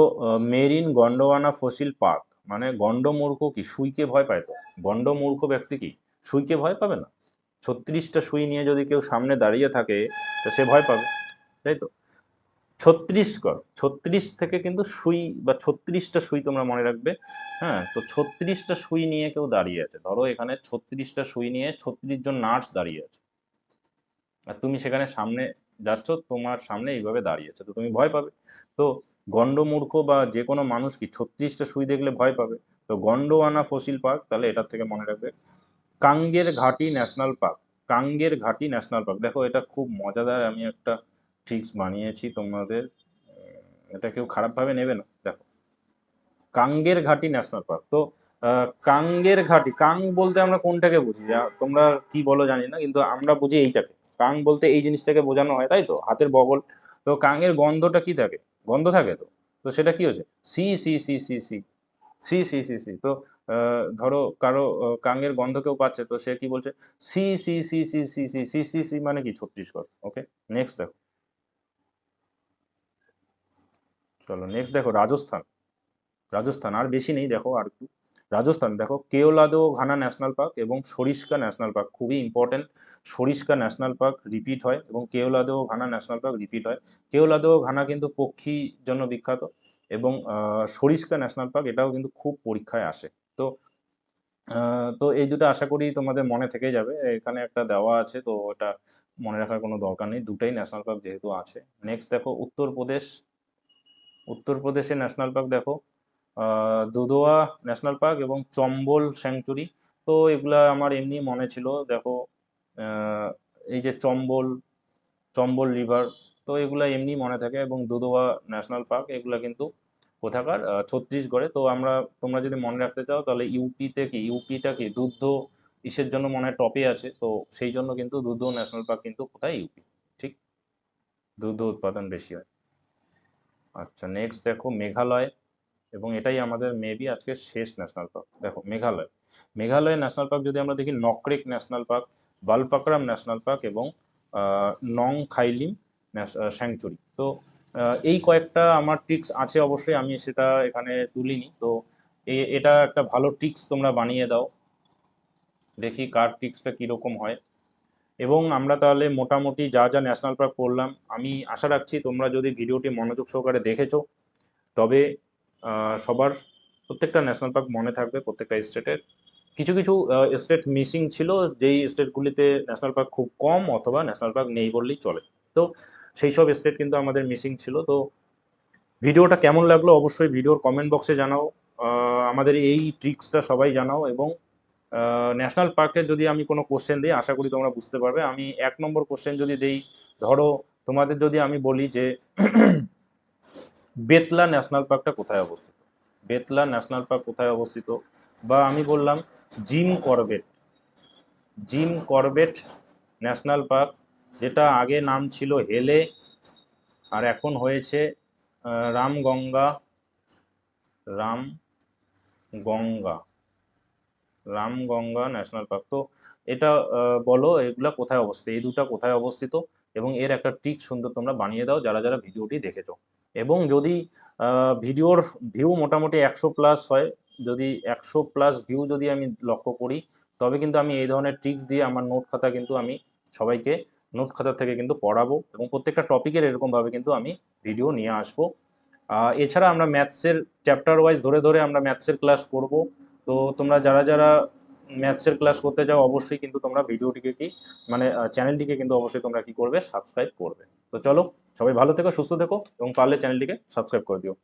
মেরিন গন্ডোয়ানা ফসিল পার্ক, মানে গন্ডমূর্খ কি সুইকে ভয় পায়, তো গন্ডমূর্খ ব্যক্তি কি সুইকে ভয় পাবে না? 36টা সুই নিয়ে যদি কেউ সামনে দাঁড়িয়ে থাকে, তো সে ভয় পাবে, তাই তো। ছত্তিশগড়, 36 থেকে কিন্তু সুই বা 36টা সুই তোমরা মনে রাখবে। হ্যাঁ, তো 36টা সুই নিয়ে কেউ দাঁড়িয়ে আছে, ধরো এখানে 36টা সুই নিয়ে 36 জন নার্স দাঁড়িয়ে আছে, আর তুমি সেখানে সামনে যাচ্ছ, তোমার সামনে এইভাবে দাঁড়িয়ে আছে, তো তুমি ভয় পাবে। তো গন্ডমূর্খ বা যে কোনো মানুষ কি 36টা সুই দেখলে ভয় পাবে? তো গন্ডোয়ানা ফসিল পার্ক, তাহলে এটার থেকে মনে রাখবে। কাঙ্গের ঘাটি ন্যাশনাল পার্ক, কাঙ্গের ঘাটি ন্যাশনাল পার্ক, দেখো এটা খুব মজাদার, আমি একটা ট্রিক্স বানিয়েছি তোমাদের, এটা কেউ খারাপভাবে নেবে না। দেখো কাঙ্গের ঘাটি ন্যাশনাল পার্ক, তো কাঙ্গের ঘাটি, কাং বলতে আমরা কোনটাকে বুঝি, তোমরা কি বলো জানি না, কিন্তু আমরা বুঝি এইটাকে। কাং বলতে এই জিনিসটাকে বোঝানো হয়, তাই তো, হাতের বগল। তো কাঙের গন্ধটা কি থাকে, গন্ধ থাকে, তো তো সেটা কি হচ্ছে, C C C C C C C C C. তো ধরো কারো কাঙের গন্ধ কেউ পাচ্ছে, তো সে কি বলছে, C C C C C C C C C, মানে কি ছত্তিশগড়। ওকে, নেক্সট দেখো, চলো নেক্সট দেখো রাজস্থান। রাজস্থান আর বেশি নেই, দেখো আর একটু। রাজস্থান দেখো কেওলাদেও ঘানা ন্যাশনাল পার্ক এবং সরিস্কা ন্যাশনাল পার্ক, খুবই important. Sariska national park repeat হয় এবং Keoladeo Ghana national park repeat হয়। কেওলাদেও ঘানা কিন্তু পক্ষীর জন্য বিখ্যাত, এবং সরিস্কা ন্যাশনাল পার্ক এটাও কিন্তু খুব পরীক্ষায় আসে। তো তো এই দুটো আশা করি তোমাদের মনে থেকে যাবে, এখানে একটা দেওয়া আছে, তো ওটা মনে রাখার কোনো দরকার নেই, দুটাই ন্যাশনাল পার্ক যেহেতু আছে। নেক্সট দেখো উত্তরপ্রদেশ। উত্তরপ্রদেশের ন্যাশনাল পার্ক দেখো দুধোয়া ন্যাশনাল পার্ক এবং চম্বল স্যাংচুরি। তো এগুলা আমার এমনি মনে ছিল, দেখো আহ, এই যে চম্বল, চম্বল রিভার, তো এগুলা এমনি মনে থাকে, এবং দুধোয়া ন্যাশনাল পার্ক এগুলা কিন্তু কোথাকার, ছত্তিশগড়ে। তো আমরা, তোমরা যদি মনে রাখতে চাও তাহলে ইউপিতে কি, ইউপিটা কি দুগ্ধ ইসের জন্য মনে হয় টপে আছে, তো সেই জন্য কিন্তু দুধ ন্যাশনাল পার্ক কিন্তু কোথায়, ইউপি, ঠিক, দুধ উৎপাদন বেশি হয়। আচ্ছা নেক্সট দেখো মেঘালয়, এবং এটাই আমাদের মেবি আজকে শেষ ন্যাশনাল পার্ক। দেখো মেঘালয়, মেঘালয় ন্যাশনাল পার্ক যদি আমরা দেখি, Nokrek national park, Balpakram national park এবং নং খাইলিম স্যাংচুরি। তো এই কয়েকটা আমার ট্রিক্স আছে, অবশ্যই আমি সেটা এখানে তুলিনি, তো এটা একটা ভালো ট্রিক্স তোমরা বানিয়ে দাও, দেখি কার ট্রিক্সটা কীরকম হয়। এবং আমরা তাহলে মোটামুটি যা যা ন্যাশনাল পার্ক পড়লাম, আমি আশা রাখছি তোমরা যদি ভিডিওটি মনোযোগ সহকারে দেখেছো, তবে সবার প্রত্যেকটা ন্যাশনাল পার্ক মনে থাকবে, প্রত্যেকটা স্টেটের। কিছু কিছু স্টেট মিসিং ছিল, যেই স্টেটগুলিতে ন্যাশনাল পার্ক খুব কম অথবা ন্যাশনাল পার্ক নেই বললেই চলে, তো সেই সব স্টেট কিন্তু আমাদের মিসিং ছিল। তো ভিডিওটা কেমন লাগলো অবশ্যই ভিডিওর কমেন্ট বক্সে জানাও, আমাদের এই ট্রিক্সটা সবাই জানাও, এবং ন্যাশনাল পার্কের যদি আমি কোনো কোশ্চেন দিই, আশা করি তোমরা বুঝতে পারবে। আমি 1 নম্বর কোশ্চেন যদি দিই, ধরো তোমাদের যদি আমি বলি যে বেতলা ন্যাশনাল পার্কটা কোথায় অবস্থিত, বেতলা ন্যাশনাল পার্ক কোথায় অবস্থিত, বা আমি বললাম gym Corbett, gym Corbett national park, যেটা আগে নাম ছিল হেলে আর এখন হয়েছে রামগঙ্গা, রামগঙ্গা, রামগঙ্গা ন্যাশনাল পার্ক। তো এটা বলো এগুলা কোথায় অবস্থিত, এই দুটো কোথায় অবস্থিত, এবং এর একটা ট্রিক সুন্দর তোমরা বানিয়ে দাও যারা যারা ভিডিওটি দেখেছো। এবং যদি ভিডিওর ভিউ মোটামুটি 100+ হয়, যদি 100+ ভিউ যদি আমি লক্ষ্য করি, তবে কিন্তু আমি এই ধরনের ট্রিক্স দিয়ে আমার নোট খাতা কিন্তু আমি সবাইকে নোট খাতা থেকে কিন্তু পড়াবো, এবং প্রত্যেকটা টপিকের এরকমভাবে কিন্তু আমি ভিডিও নিয়ে আসবো। এছাড়া আমরা ম্যাথসের চ্যাপ্টার ওয়াইজ ধরে ধরে আমরা ম্যাথসের ক্লাস করব। তো তোমরা যারা যারা ম্যাথসের ক্লাস করতে চাও অবশ্যই কিন্তু তোমরা ভিডিওটিকে কি মানে চ্যানেলটিকে কিন্তু অবশ্যই তোমরা কি করবে, সাবস্ক্রাইব করবে। তো চলো, সবাই ভালো থেকো, সুস্থ থেকো, এবং পারলে চ্যানেলটিকে সাবস্ক্রাইব করে দিও।